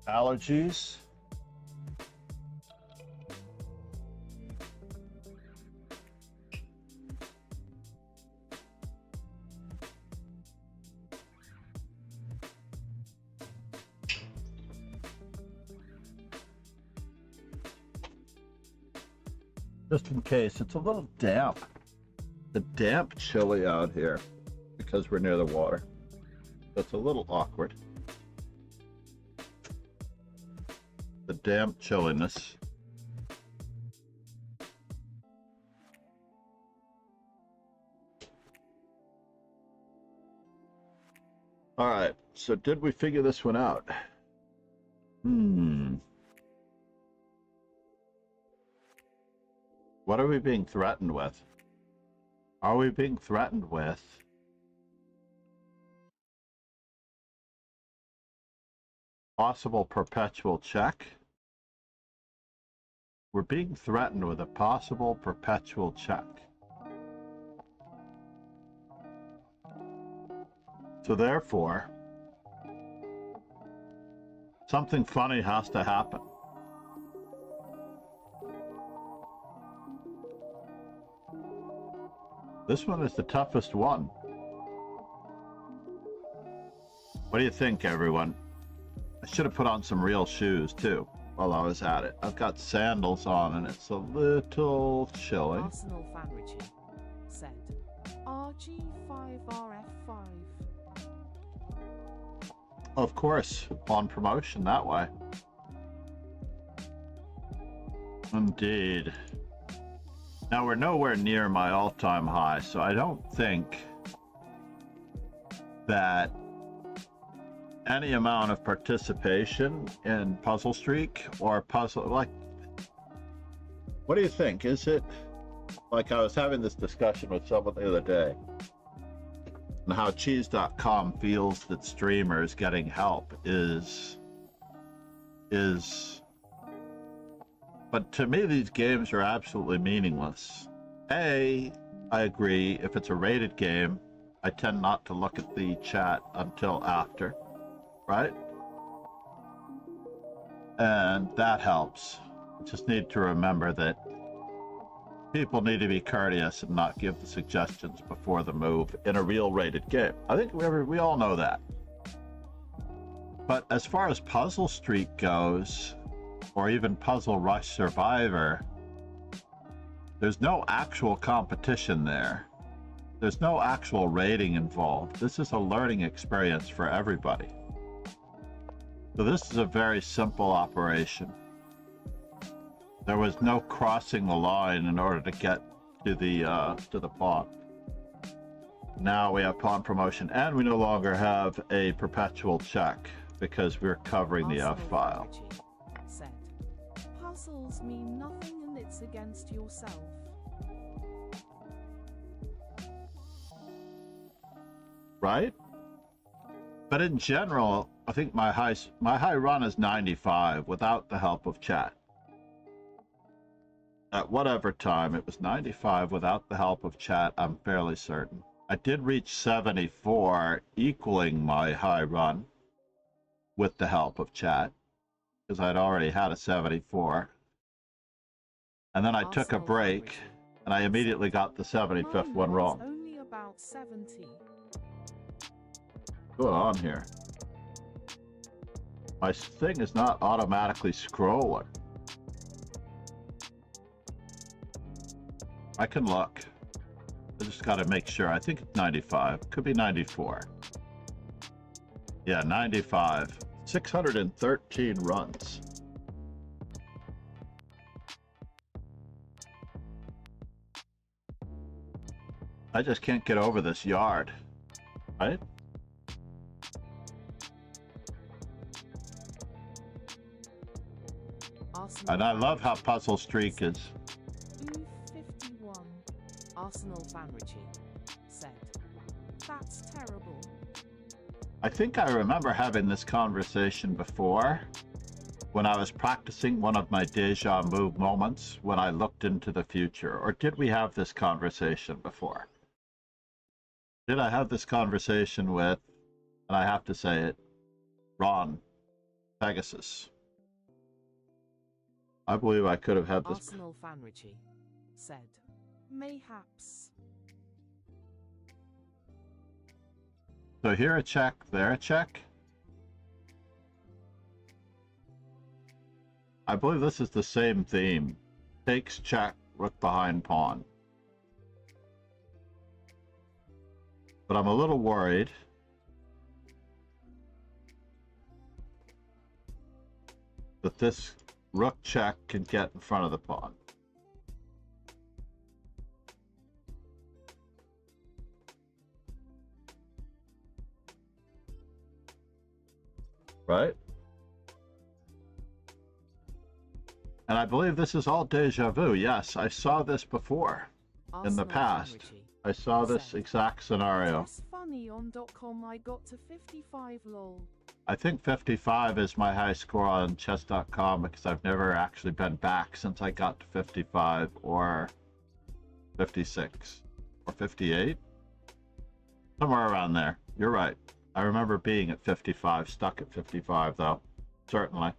allergies. Just in case, it's a little damp. The damp chilly out here because we're near the water. It's a little awkward. The damp chilliness. All right, so did we figure this one out? What are we being threatened with? Are we being threatened with possible perpetual check? We're being threatened with a possible perpetual check. So therefore, something funny has to happen. This one is the toughest one. What do you think, everyone? I should have put on some real shoes, too, while I was at it. I've got sandals on, and it's a little chilly. Arsenal fan Richie said, RG5RF5. Of course, on promotion that way. Indeed. Now we're nowhere near my all-time high, so I don't think that any amount of participation in Puzzle Streak or puzzle, like, what do you think? Is it, like I was having this discussion with someone the other day, and how cheese.com feels that streamers getting help is, but to me these games are absolutely meaningless. I agree, if it's a rated game, I tend not to look at the chat until after, right? And that helps. You just need to remember that people need to be courteous and not give the suggestions before the move in a real rated game. I think we all know that. But as far as Puzzle Streak goes, or even Puzzle Rush Survivor, there's no actual competition there. There's no actual rating involved. This is a learning experience for everybody. So this is a very simple operation. There was no crossing the line in order to get to the pawn. Now we have pawn promotion, and we no longer have a perpetual check because we're covering the F file. Said, puzzles mean nothing and it's against yourself. Right? But in general, I think my high run is 95 without the help of chat. At whatever time, it was 95 without the help of chat, I'm fairly certain. I did reach 74, equaling my high run with the help of chat, because I'd already had a 74. And then I took a break, and I immediately got the 75th one wrong. Only about 70. What's going on here? My thing is not automatically scrolling. I can look. I just got to make sure. I think it's 95. Could be 94. Yeah, 95. 613 runs. I just can't get over this yard, right? And I love how Puzzle Streak is. 51. Arsenal fan Richie said, that's terrible. I think I remember having this conversation before when I was practicing one of my deja vu moments when I looked into the future. Or did we have this conversation before? Did I have this conversation with, and I have to say it, Ron Pegasus? I believe I could have had this. Arsenal fan Richie said, mayhaps. So here a check, there a check. I believe this is the same theme. Takes check, rook behind pawn. But I'm a little worried. That this rook check can get in front of the pawn. Right? And I believe this is all deja vu. Yes, I saw this before in the past. I saw this exact scenario. That's funny on .com I got to 55 lol. I think 55 is my high score on chess.com because I've never actually been back since I got to 55 or 56 or 58. Somewhere around there. You're right. I remember being at 55, stuck at 55 though. Certainly.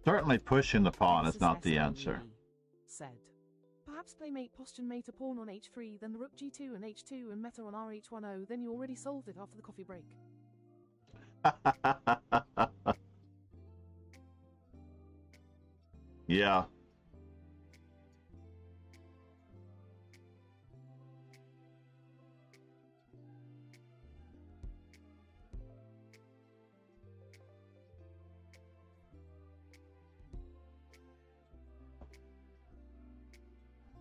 Certainly pushing the pawn is not the answer. Said. Perhaps play mate postern mate a pawn on h3, then the rook g2 and h2 and meta on rh10, then you already solved it after the coffee break. Yeah.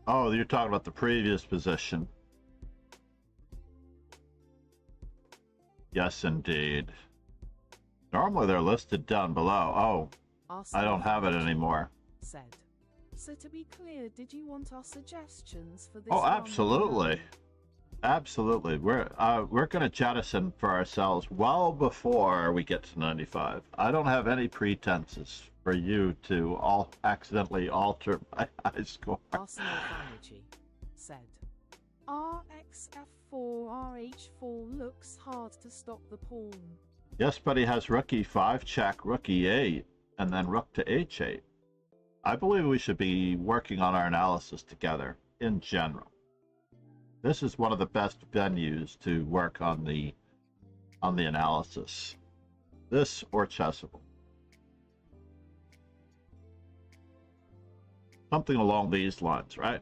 Oh, you're talking about the previous position. Yes, indeed. Normally they're listed down below. Oh, I don't have it anymore. Said. So to be clear, did you want our suggestions for this? Oh, absolutely. Absolutely. We're going to jettison for ourselves well before we get to 95. I don't have any pretenses for you to accidentally alter my high score. Arsenal Fanachi said. RxF4 RH4 looks hard to stop the pawn. Yes, but he has rook e5 check, rook e8, and then rook to h8. I believe we should be working on our analysis together in general. This is one of the best venues to work on the analysis. This or Chessable. Something along these lines, right?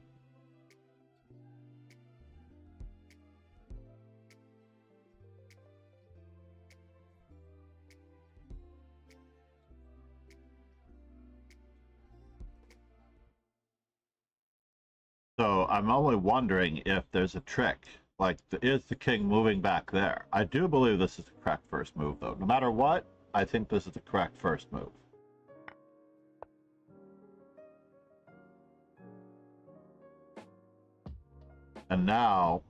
So I'm only wondering if there's a trick, like is the king moving back there? I do believe this is the correct first move, though. No matter what, I think this is the correct first move. And now,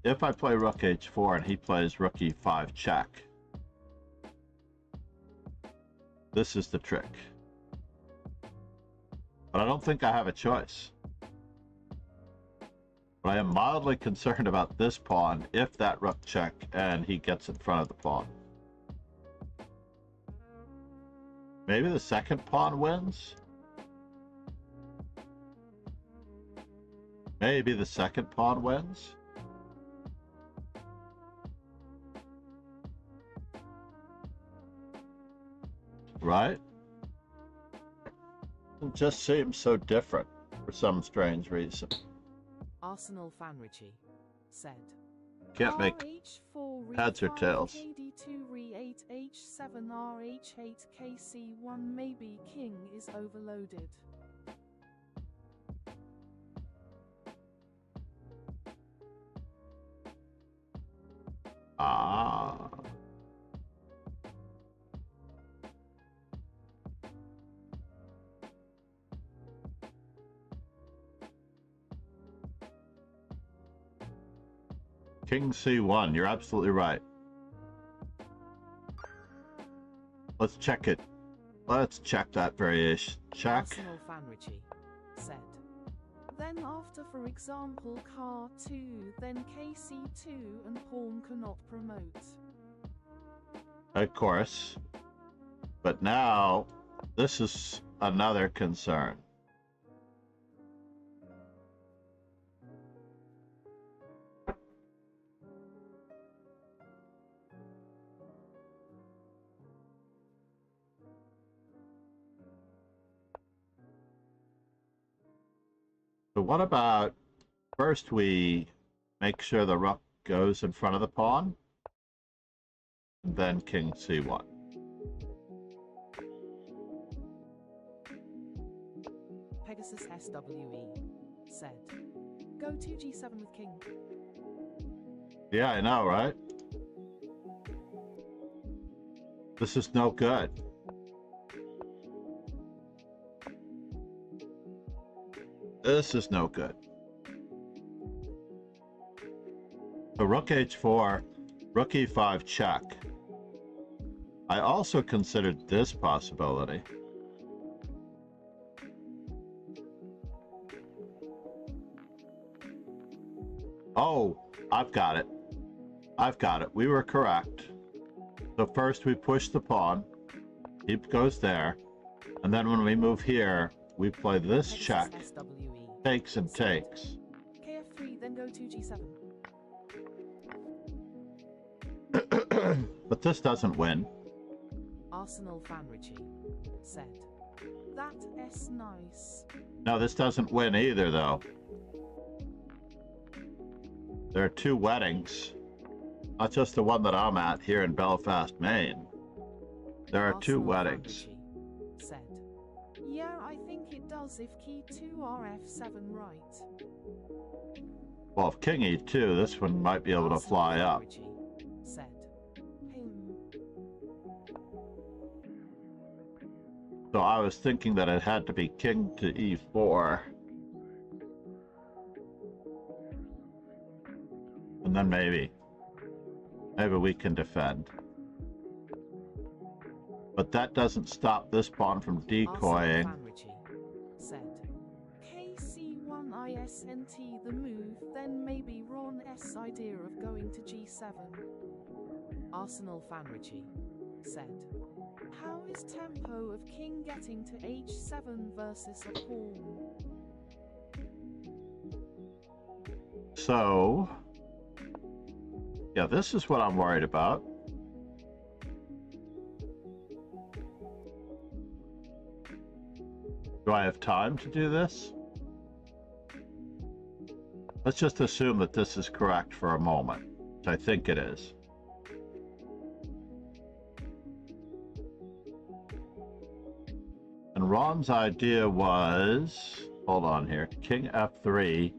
if I play rook h4 and he plays rook e5 check, this is the trick. But I don't think I have a choice. But I am mildly concerned about this pawn if that rook check and he gets in front of the pawn. Maybe the second pawn wins? Maybe the second pawn wins? Right? It just seems so different for some strange reason. Arsenal Fanrichi said. Can't make heads or tails. KD2 re8 H7 RH8 KC1 maybe king is overloaded. Ah. King C1, you're absolutely right. Let's check it. Let's check that variation. Check. Arsenal Fanrichi said. Then after, for example, car 2, then KC2 and pawn cannot promote. Of course. But now, this is another concern. So what about first we make sure the rook goes in front of the pawn, and then king c1. Pegasus SWE said, go to G7 with king. Yeah, I know, right? This is no good. This is no good. So rook h4, rook e5 check. I also considered this possibility. Oh, I've got it. I've got it. We were correct. So first we push the pawn. He goes there. And then when we move here, we play this check. Takes and takes. KF3, then go to G7. But this doesn't win. Arsenal Fanrichi said, that S nice. No, this doesn't win either, though. There are two weddings. Not just the one that I'm at here in Belfast, Maine. There are two weddings. Said, yeah, I think it does if key 2 are F7 right. Well, if king e2, this one might be able to fly up. Said, So I was thinking that it had to be king to e4. And then maybe we can defend. But that doesn't stop this pawn from decoying. Said, KC1 ISNT the move, then maybe Ron S idea of going to G7. Arsenal Fanrichi said, how is tempo of king getting to H7 versus a pawn? So, yeah, this is what I'm worried about. Do I have time to do this? Let's just assume that this is correct for a moment, which I think it is. And Ron's idea was, hold on here, king f3,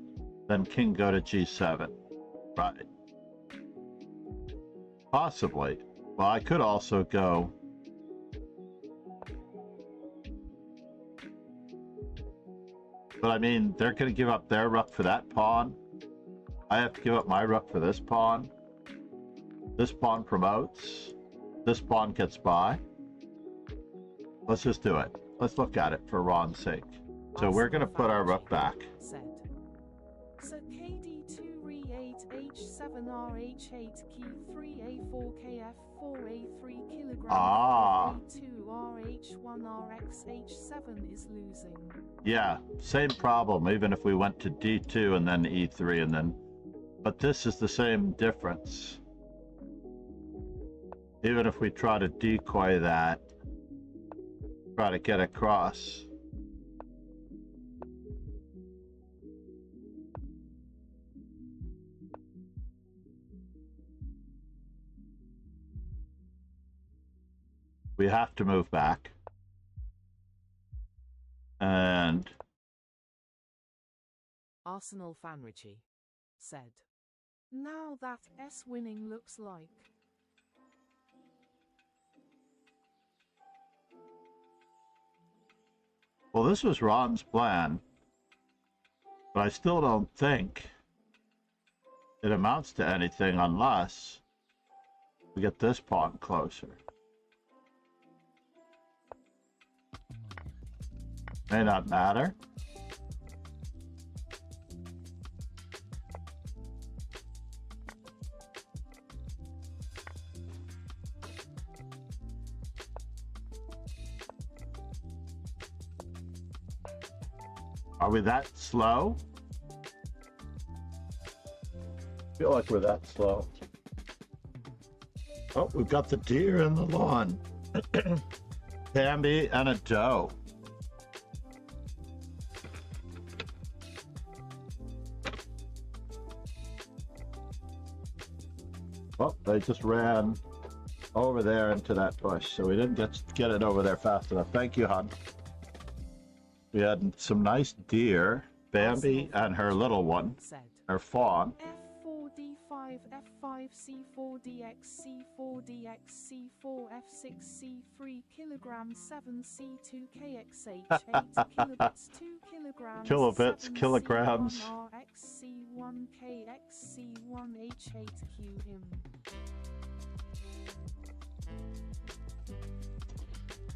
then king go to g7. Right. Possibly. Well, I could also go but I mean, they're going to give up their rook for that pawn. I have to give up my rook for this pawn. This pawn promotes. This pawn gets by. Let's just do it. Let's look at it for Ron's sake. So we're going to put our rook back. Said. So KD2 re8 H7 RH8 key 3 A4 KF4 A3 kilogram A2 RH1 RX H7 is losing. Yeah, same problem even if we went to D2 and then E3 and then, but this is the same difference. Even if we try to decoy that, try to get across. We have to move back. And Arsenal Fanrichi said, now that S winning looks like. well, this was Ron's plan, but I still don't think it amounts to anything unless we get this pawn closer. May not matter. Are we that slow? I feel like we're that slow. Oh, we've got the deer in the lawn. Bambi and a doe. Oh, they just ran over there into that bush, so we didn't get it over there fast enough. Thank you, hon. We had some nice deer, Bambi and her little one, her fawn. F4D5, F5C4DX, C4DX, C4 F6 C3 kilograms 7 C2 KXH 8 kilobits 2 kilograms Kilobits, kilograms. RX C1 KX C1 H8Q him.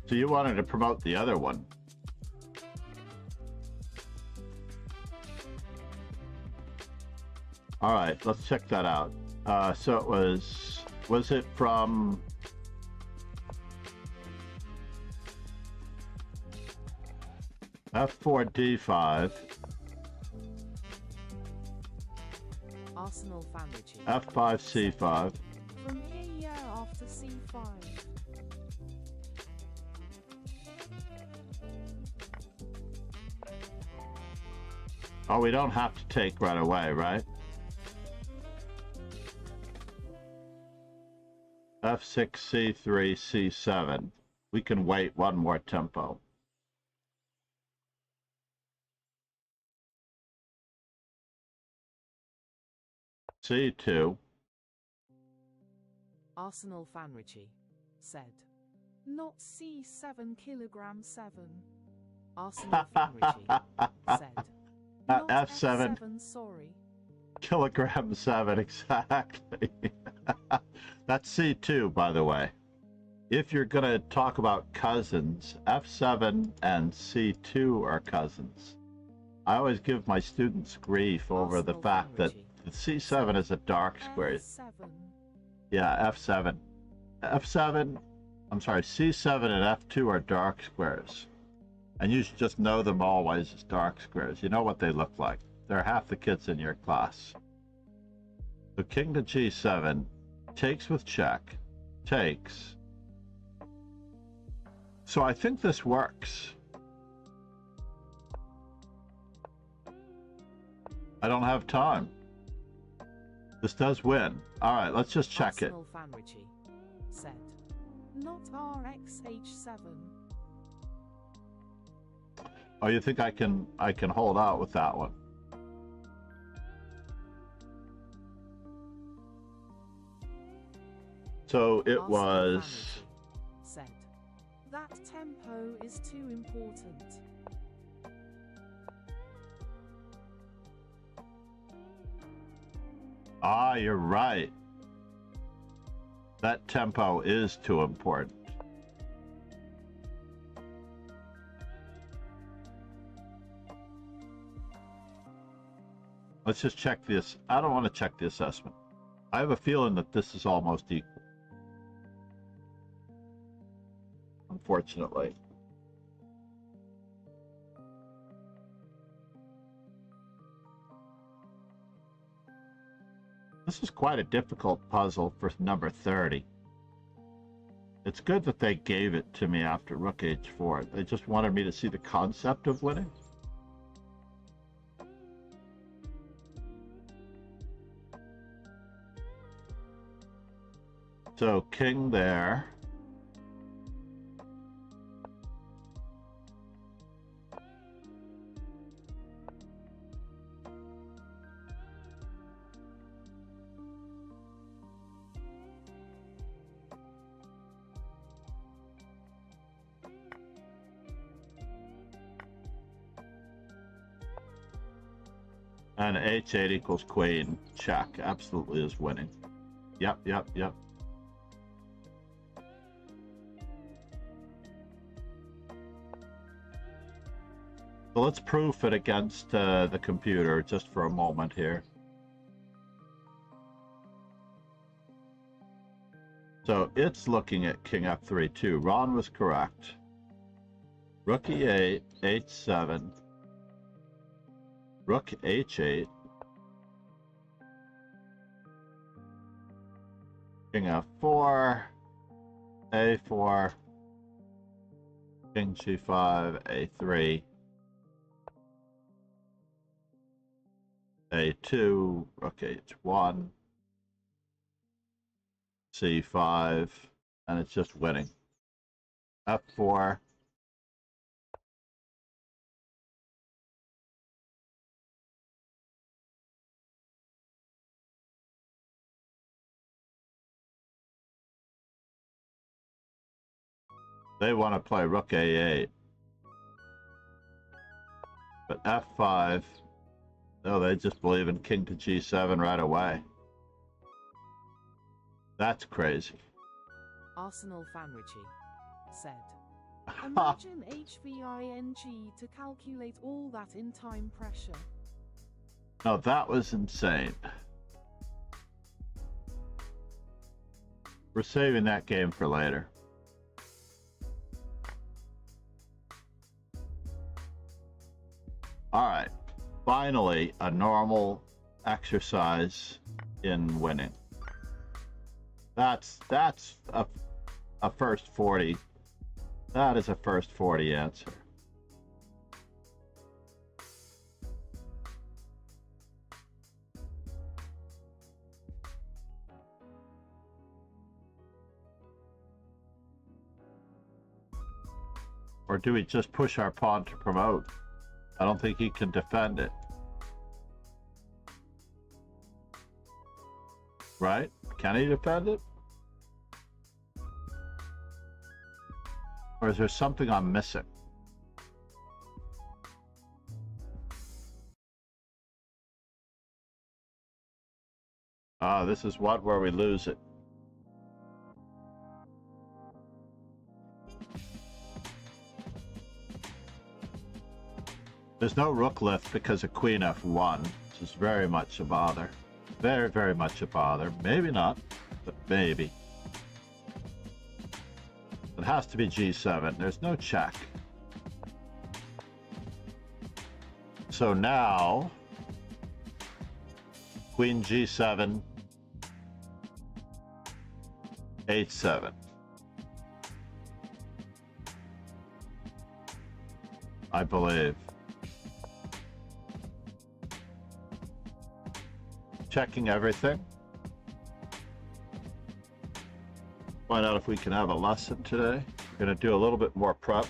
So you wanted to promote the other one. All right, let's check that out. So it was it from F4D5, Arsenal Fanrich, F5C5, from here, yeah, after C5. Oh, we don't have to take right away, right? F6, C3, C7. We can wait one more tempo. C2. Arsenal Fanrich said, not C7 kilogram 7. Arsenal Fanrich said, not F7. F7, sorry. Kilogram 7, exactly. That's C2, by the way. If you're going to talk about cousins, F7 and C2 are cousins. I always give my students grief over the fact that the C7 is a dark square. F7. Yeah, F7. F7, I'm sorry, C7 and F2 are dark squares. And you should just know them always as dark squares. You know what they look like. They're half the kids in your class. So king to G7, takes with check, takes. So I think this works. I don't have time. This does win. All right, let's just check it. Arsenal Fanrich said, not RXH7. Oh, you think I can hold out with that one? So it Arsenal was Fanrich said, that tempo is too important. Ah, you're right. That tempo is too important. Let's just check this. I don't want to check the assessment. I have a feeling that this is almost equal. Unfortunately. This is quite a difficult puzzle for number 30. It's good that they gave it to me after Rook H4. They just wanted me to see the concept of winning. So king there. And H8 equals queen. Check. Absolutely is winning. Yep, yep, yep. So let's proof it against the computer just for a moment here. So it's looking at king f3 too. Ron was correct. Rook e8, h7. Rook h8. King f4. a4. King g5, a3. a2, rook h1. C5, and it's just winning. F4. They want to play rook A8. But F5, no, they just believe in king to G7 right away. That's crazy. Arsenal Fanrichi said, imagine HVING to calculate all that in time pressure. No, that was insane. We're saving that game for later. All right, finally a normal exercise in winning. That's a first 40. That is a first 40 answer. Or do we just push our pawn to promote? I don't think he can defend it. Right? Can he defend it? Or is there something I'm missing? Ah, this is what where we lose it. There's no rook lift because of queen f1, which is very much a bother. Very, very much a bother. Maybe not, but maybe. It has to be g7. There's no check. So now, queen g7, h7. I believe. Checking everything. Find out if we can have a lesson today. We're going to do a little bit more prep.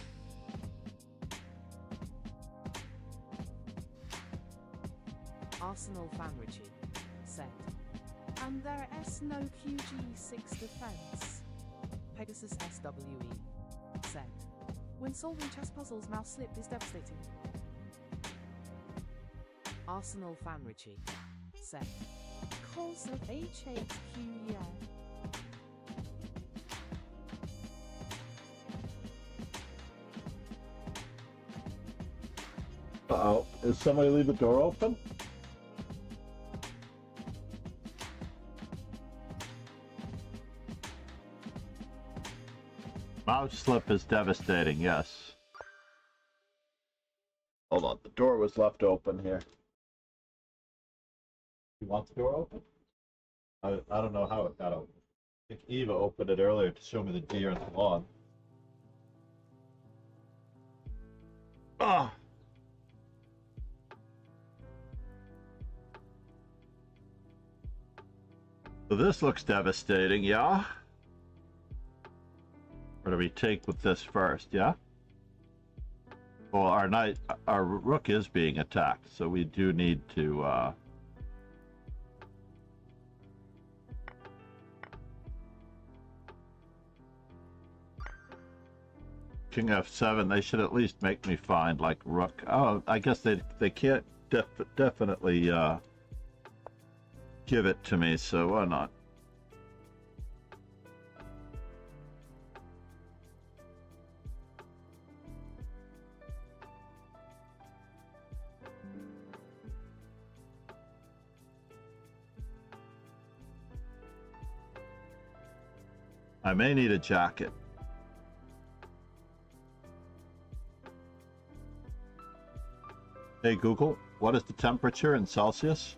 Arsenal Fanrichi said, and there is no QG6 defense. Pegasus SWE said, when solving chess puzzles, mouse slip is devastating. Arsenal Fanrichi said, cause of H8Q, yeah. Uh-oh. Is somebody leave the door open? Mouse slip is devastating, yes. Hold on, the door was left open here. You want the door open? I don't know how it got open. I think Eva opened it earlier to show me the deer and the lawn. Ah! So this looks devastating, yeah? Or do we take with this first, yeah? Well, our rook is being attacked, so we do need to, King f7, they should at least make me find, like, rook. Oh, I guess they can't definitely, give it to me, so why not? I may need a jacket. Hey Google, what is the temperature in Celsius?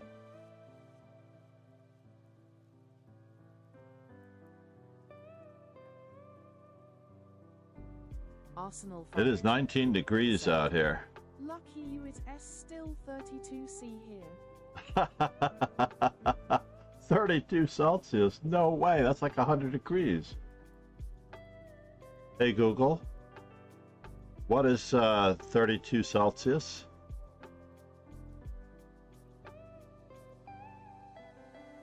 Arsenal It is Fanrichi 19 degrees said, out here. lucky you, it is still 32C here. 32 Celsius. No way. That's like 100 degrees. Hey, Google. What is 32 Celsius?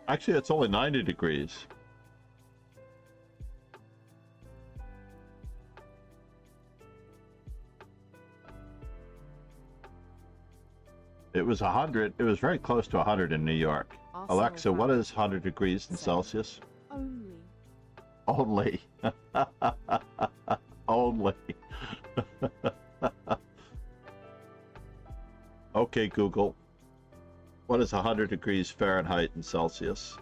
Actually, it's only 90 degrees. It was 100. It was very close to 100 in New York. Alexa, what is 100 degrees in Celsius? Only. Only. Only. Okay, Google. What is 100 degrees Fahrenheit in Celsius?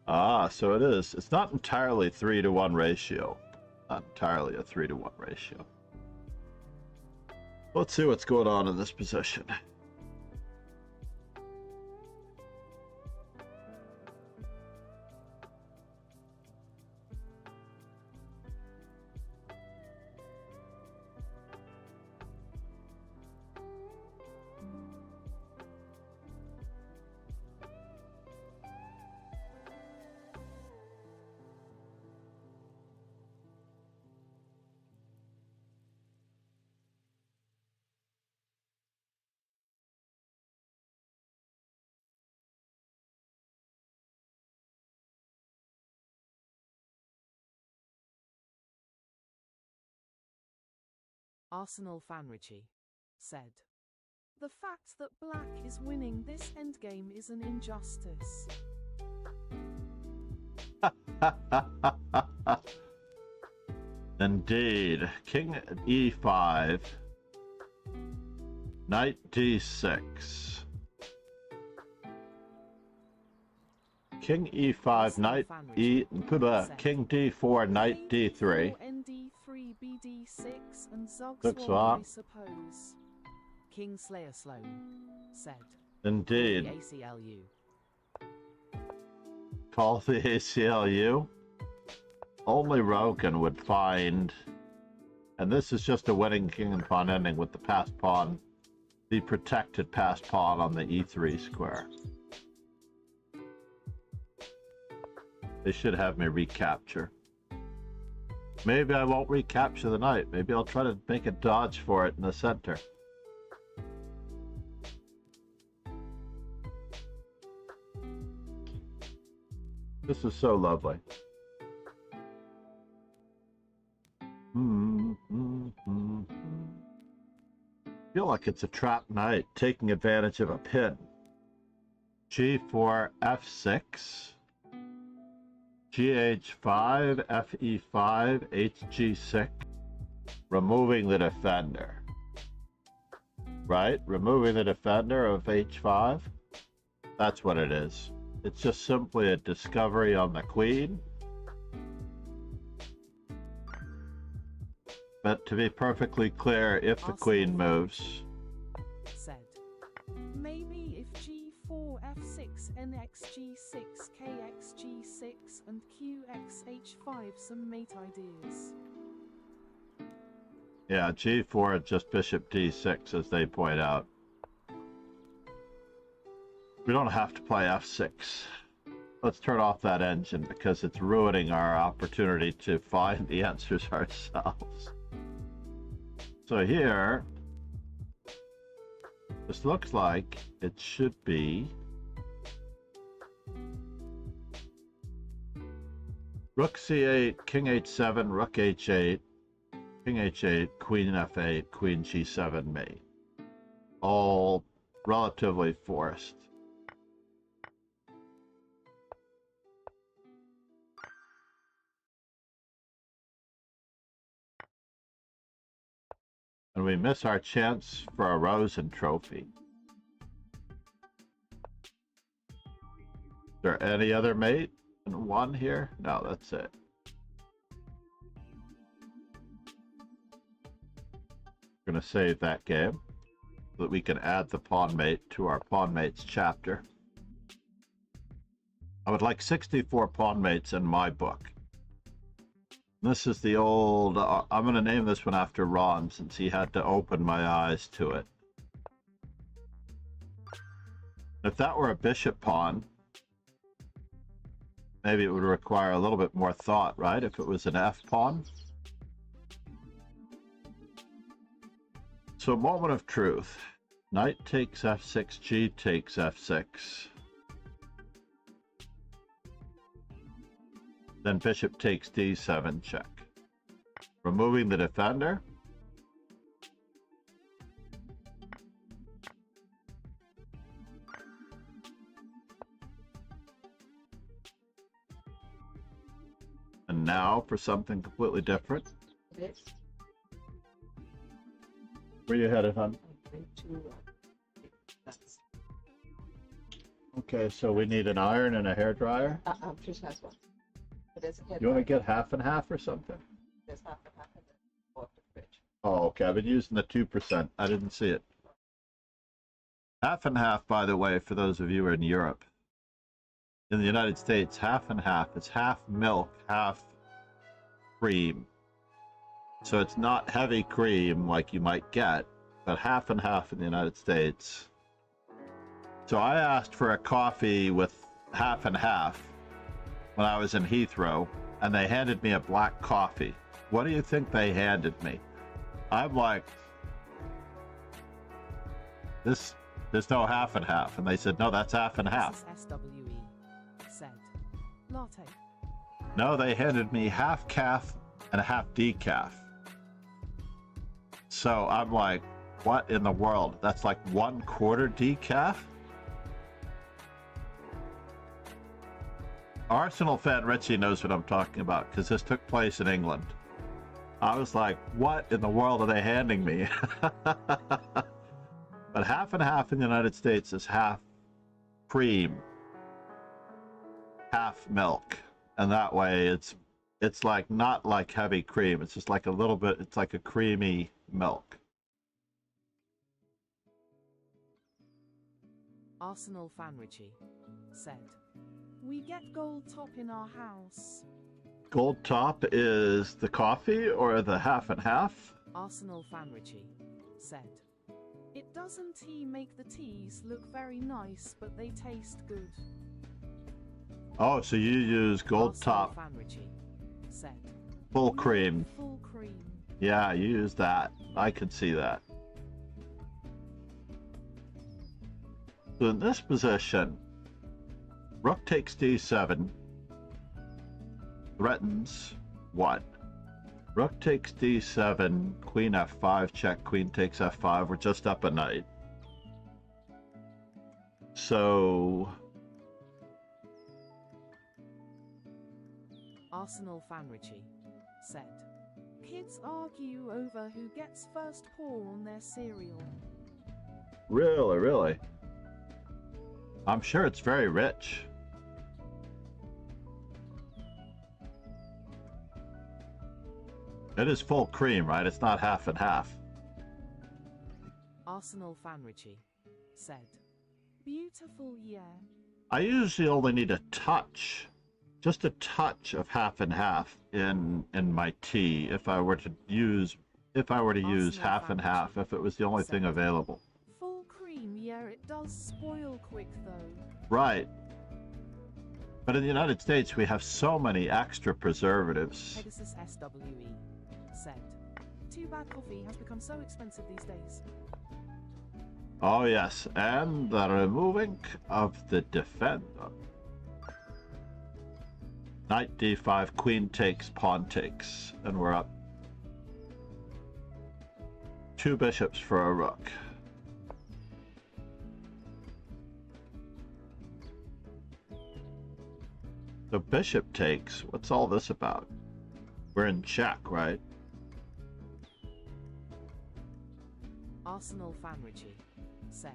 Ah, so it is. It's not entirely 3-to-1 ratio. Not entirely a 3-to-1 ratio. Let's see what's going on in this position. Arsenal Fanrichi said. The fact that black is winning this endgame is an injustice. Indeed. King e5. Knight d6. King e5, knight e... King d4, knight d3. ND3, BD6, and Zug's Looks I suppose. King Slayer Sloan said. Indeed. The ACLU. Call the ACLU? Only Rogan would find... And this is just a winning king and pawn ending with the passed pawn. The protected passed pawn on the e3 square. They should have me recapture. Maybe I won't recapture the knight. Maybe I'll try to make a dodge for it in the center. This is so lovely. Feel like it's a trap knight taking advantage of a pin. G4, F6. GH5, FE5, HG6, removing the defender. Right? Removing the defender of H5? That's what it is. It's just simply a discovery on the queen. But to be perfectly clear, if the queen moves... said. Maybe if G4, F6, NXG6, KXG6, and QXH5 some mate ideas. Yeah, G4 just bishop D6 as they point out. We don't have to play F6. Let's turn off that engine because it's ruining our opportunity to find the answers ourselves. So here, this looks like it should be Rook C8, King H7, Rook H8, King H8, Queen F8, Queen G7 mate. All relatively forced. And we miss our chance for a Rosen trophy. Is there any other mate in one here? No, that's it. We're going to save that game so that we can add the pawn mate to our pawn mates chapter. I would like 64 pawn mates in my book. This is the old, I'm going to name this one after Ron since he had to open my eyes to it. If that were a bishop pawn, maybe it would require a little bit more thought, right? If it was an F pawn. So, moment of truth. Knight takes F6, G takes F6. Then bishop takes D7 check. Removing the defender. And now for something completely different. This. Where you headed, hon? That's, Okay, so we need an iron and a hairdryer. just has one. But there's a head You want to right. get half and half or something? There's half and half and then go up the fridge. Oh, okay. I've been using the 2%. I didn't see it. Half and half, by the way, for those of you who are in Europe. In the United States, half and half. It's half milk, half cream. So it's not heavy cream like you might get, but half and half in the United States. So I asked for a coffee with half and half when I was in Heathrow, and they handed me a black coffee. What do you think they handed me? I'm like, there's no half and half. And they said, no, that's half and half. SWE said. Latte. No, they handed me half calf and a half decaf. So I'm like, what in the world? That's like 1/4 decaf? Arsenal fan Richie knows what I'm talking about because this took place in England. I was like, what in the world are they handing me? But half and half in the United States is half cream, half milk. And that way it's like not like heavy cream. It's just like a little bit, it's like a creamy milk. Arsenal fan Richie said. We get gold top in our house. Gold top is the coffee or the half and half? Arsenal fan Richie said. It doesn't tea make the teas look very nice, but they taste good. Oh, so you use gold Arsenal top, fan Richie said. full cream. Full cream. Yeah, you use that. I could see that. So in this position, rook takes d7, threatens what? Rook takes d7, queen f5, check, queen takes f5. We're just up a knight. So Arsenal fan Richie said. Kids argue over who gets first pour on their cereal. really, I'm sure it's very rich. It is full cream, right? It's not half and half. Arsenal fan Richie said. Beautiful, yeah. I usually only need a touch, just a touch of half and half in my tea if I were to use half and half if it was the only thing available. Full cream, yeah, it does spoil quick though. Right. But in the United States, we have so many extra preservatives. Pegasus SWE said. Too bad coffee has become so expensive these days. Oh yes, and the removing of the defender. Knight d5, queen takes, pawn takes, and we're up 2 bishops for a rook. The bishop takes. What's all this about? We're in check, right? Arsenal fan Richie said.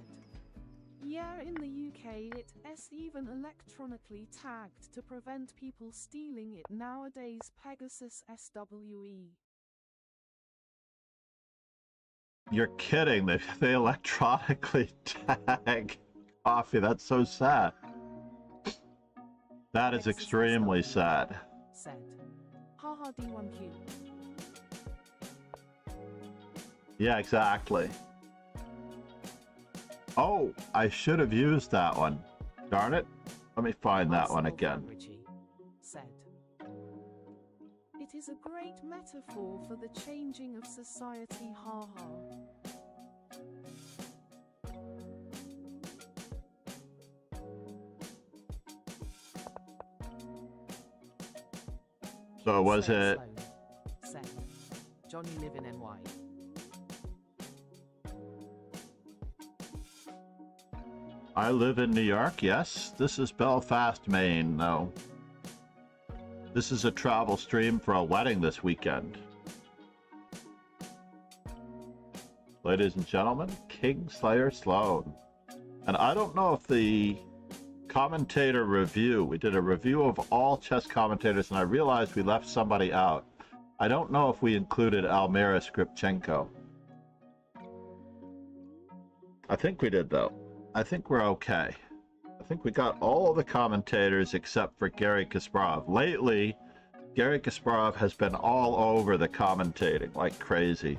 Yeah, in the UK it's even electronically tagged to prevent people stealing it nowadays. Pegasus SWE. You're kidding. They electronically tag coffee. That's so sad. That is extremely sad. Said. Haha D1Q. Yeah, exactly. Oh, I should have used that one. Darn it. Let me find that one Arsenal again. Fanrici said, "It is a great metaphor for the changing of society, ha ha." So was Slayer it... Sloan said, "Johnny live in NY." I live in New York, yes. This is Belfast, Maine, no. This is a travel stream for a wedding this weekend. Ladies and gentlemen, King Slayer Sloan. And I don't know if the commentator review, we did a review of all chess commentators, and I realized we left somebody out. I don't know if we included Almira Skripchenko. I think we did, though. I think we're okay. I think we got all of the commentators except for Garry Kasparov. Lately, Garry Kasparov has been all over the commentating like crazy.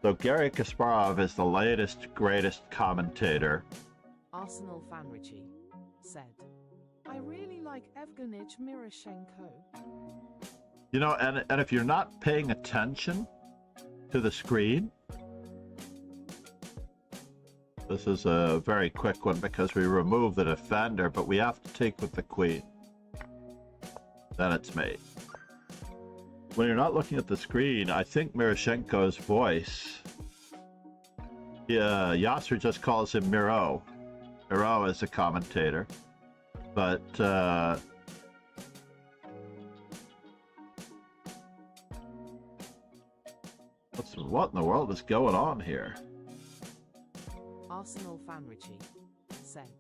So Garry Kasparov is the latest, greatest commentator. Arsenal Fanrici said, "I really like Evgenij Miroshenko." You know, and if you're not paying attention to the screen, this is a very quick one because we remove the defender, but we have to take with the queen. Then it's mate. When you're not looking at the screen, I think Miroshenko's voice... Yeah, Yasser just calls him Miro. Miro is a commentator. But, what in the world is going on here? Arsenal Fanrici said,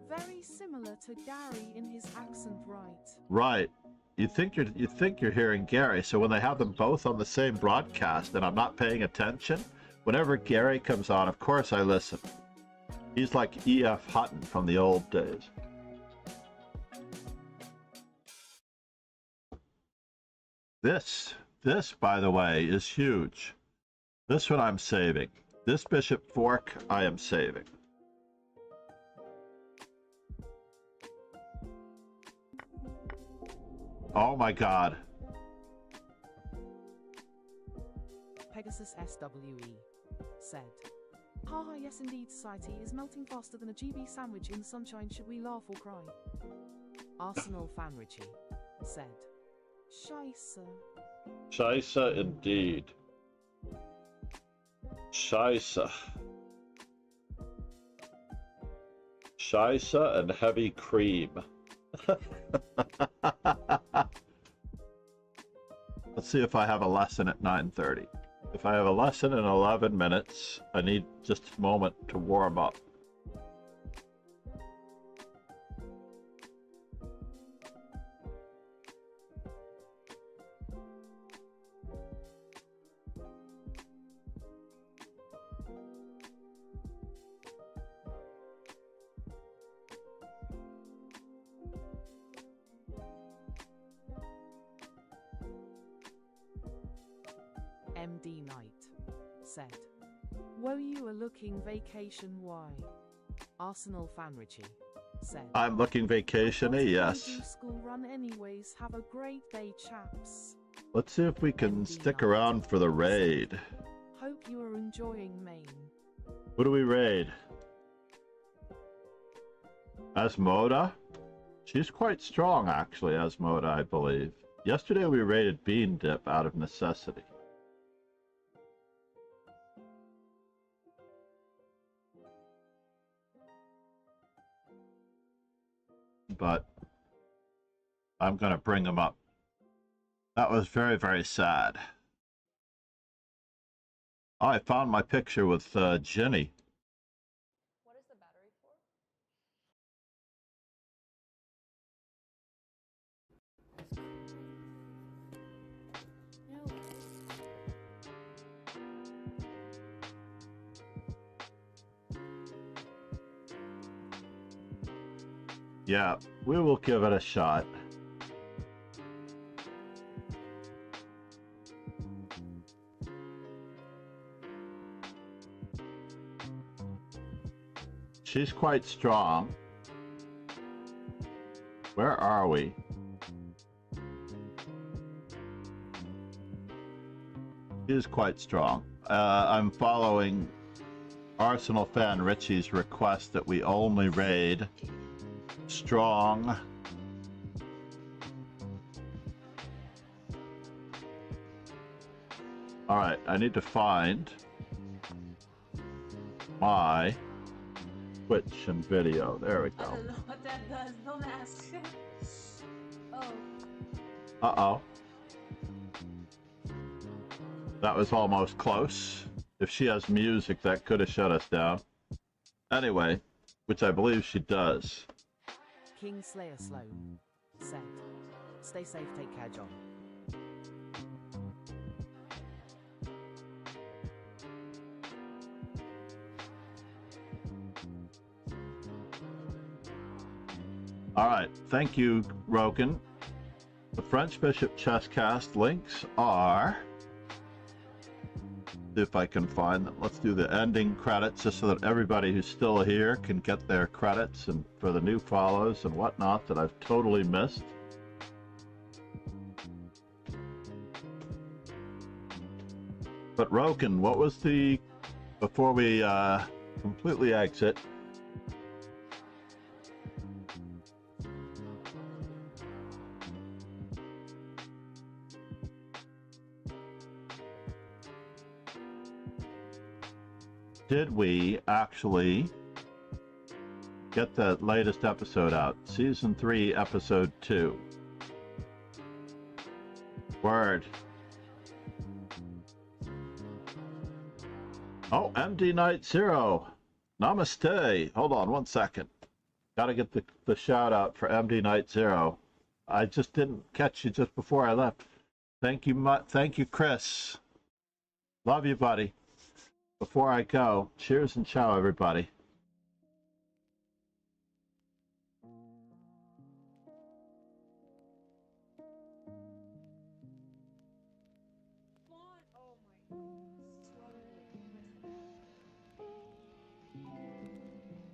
"Very similar to Gary in his accent, right?" Right. You think you're hearing Gary, so when they have them both on the same broadcast and I'm not paying attention, whenever Gary comes on, of course I listen. He's like E.F. Hutton from the old days. This, by the way, is huge. This one I'm saving. This bishop fork I am saving. Oh my god. Pegasus SWE said, "Haha, yes indeed, society is melting faster than a GB sandwich in the sunshine. Should we laugh or cry?" Arsenal Fanrici said, "Scheisse." Scheisse indeed. Scheisse. Scheisse and heavy cream. Let's see if I have a lesson at 9:30. If I have a lesson in 11 minutes, I need just a moment to warm up. MD Knight said, "Whoa, you are looking vacation, why?" Arsenal Fanrici said, I'm looking vacationy, yes. "Do school run anyways. Have a great day, chaps." Let's see if we can stick around for the raid. "Hope you are enjoying Maine." What do we raid? Asmoda? She's quite strong, actually, Asmoda, I believe. Yesterday we raided Bean Dip out of necessity. But I'm going to bring him up. That was very, very sad. Oh, I found my picture with Jenny. What is the battery for? No. Yeah, we will give it a shot. She's quite strong. Where are we? She is quite strong. I'm following Arsenal fan Richie's request that we only raid strong. Alright, I need to find my Twitch and video. There we I go. don't know what that does. Don't ask. Oh. Uh-oh. That was almost close. If she has music, that could have shut us down. Anyway, which I believe she does. King Slayer Sloan said, "Stay safe, take care, John." Alright, thank you, Roken. The French Bishop Chesscast links are... See if I can find them. Let's do the ending credits just so that everybody who's still here can get their credits, and for the new follows and whatnot that I've totally missed. But Roken, what was the... Before we completely exit... Did we actually get the latest episode out? Season 3, Episode 2. Word. Oh, MD Night Zero. Namaste. Hold on one second. Gotta get the shout out for MD Night Zero. I just didn't catch you just before I left. Thank you, Chris. Love you, buddy. Before I go, cheers and ciao, everybody.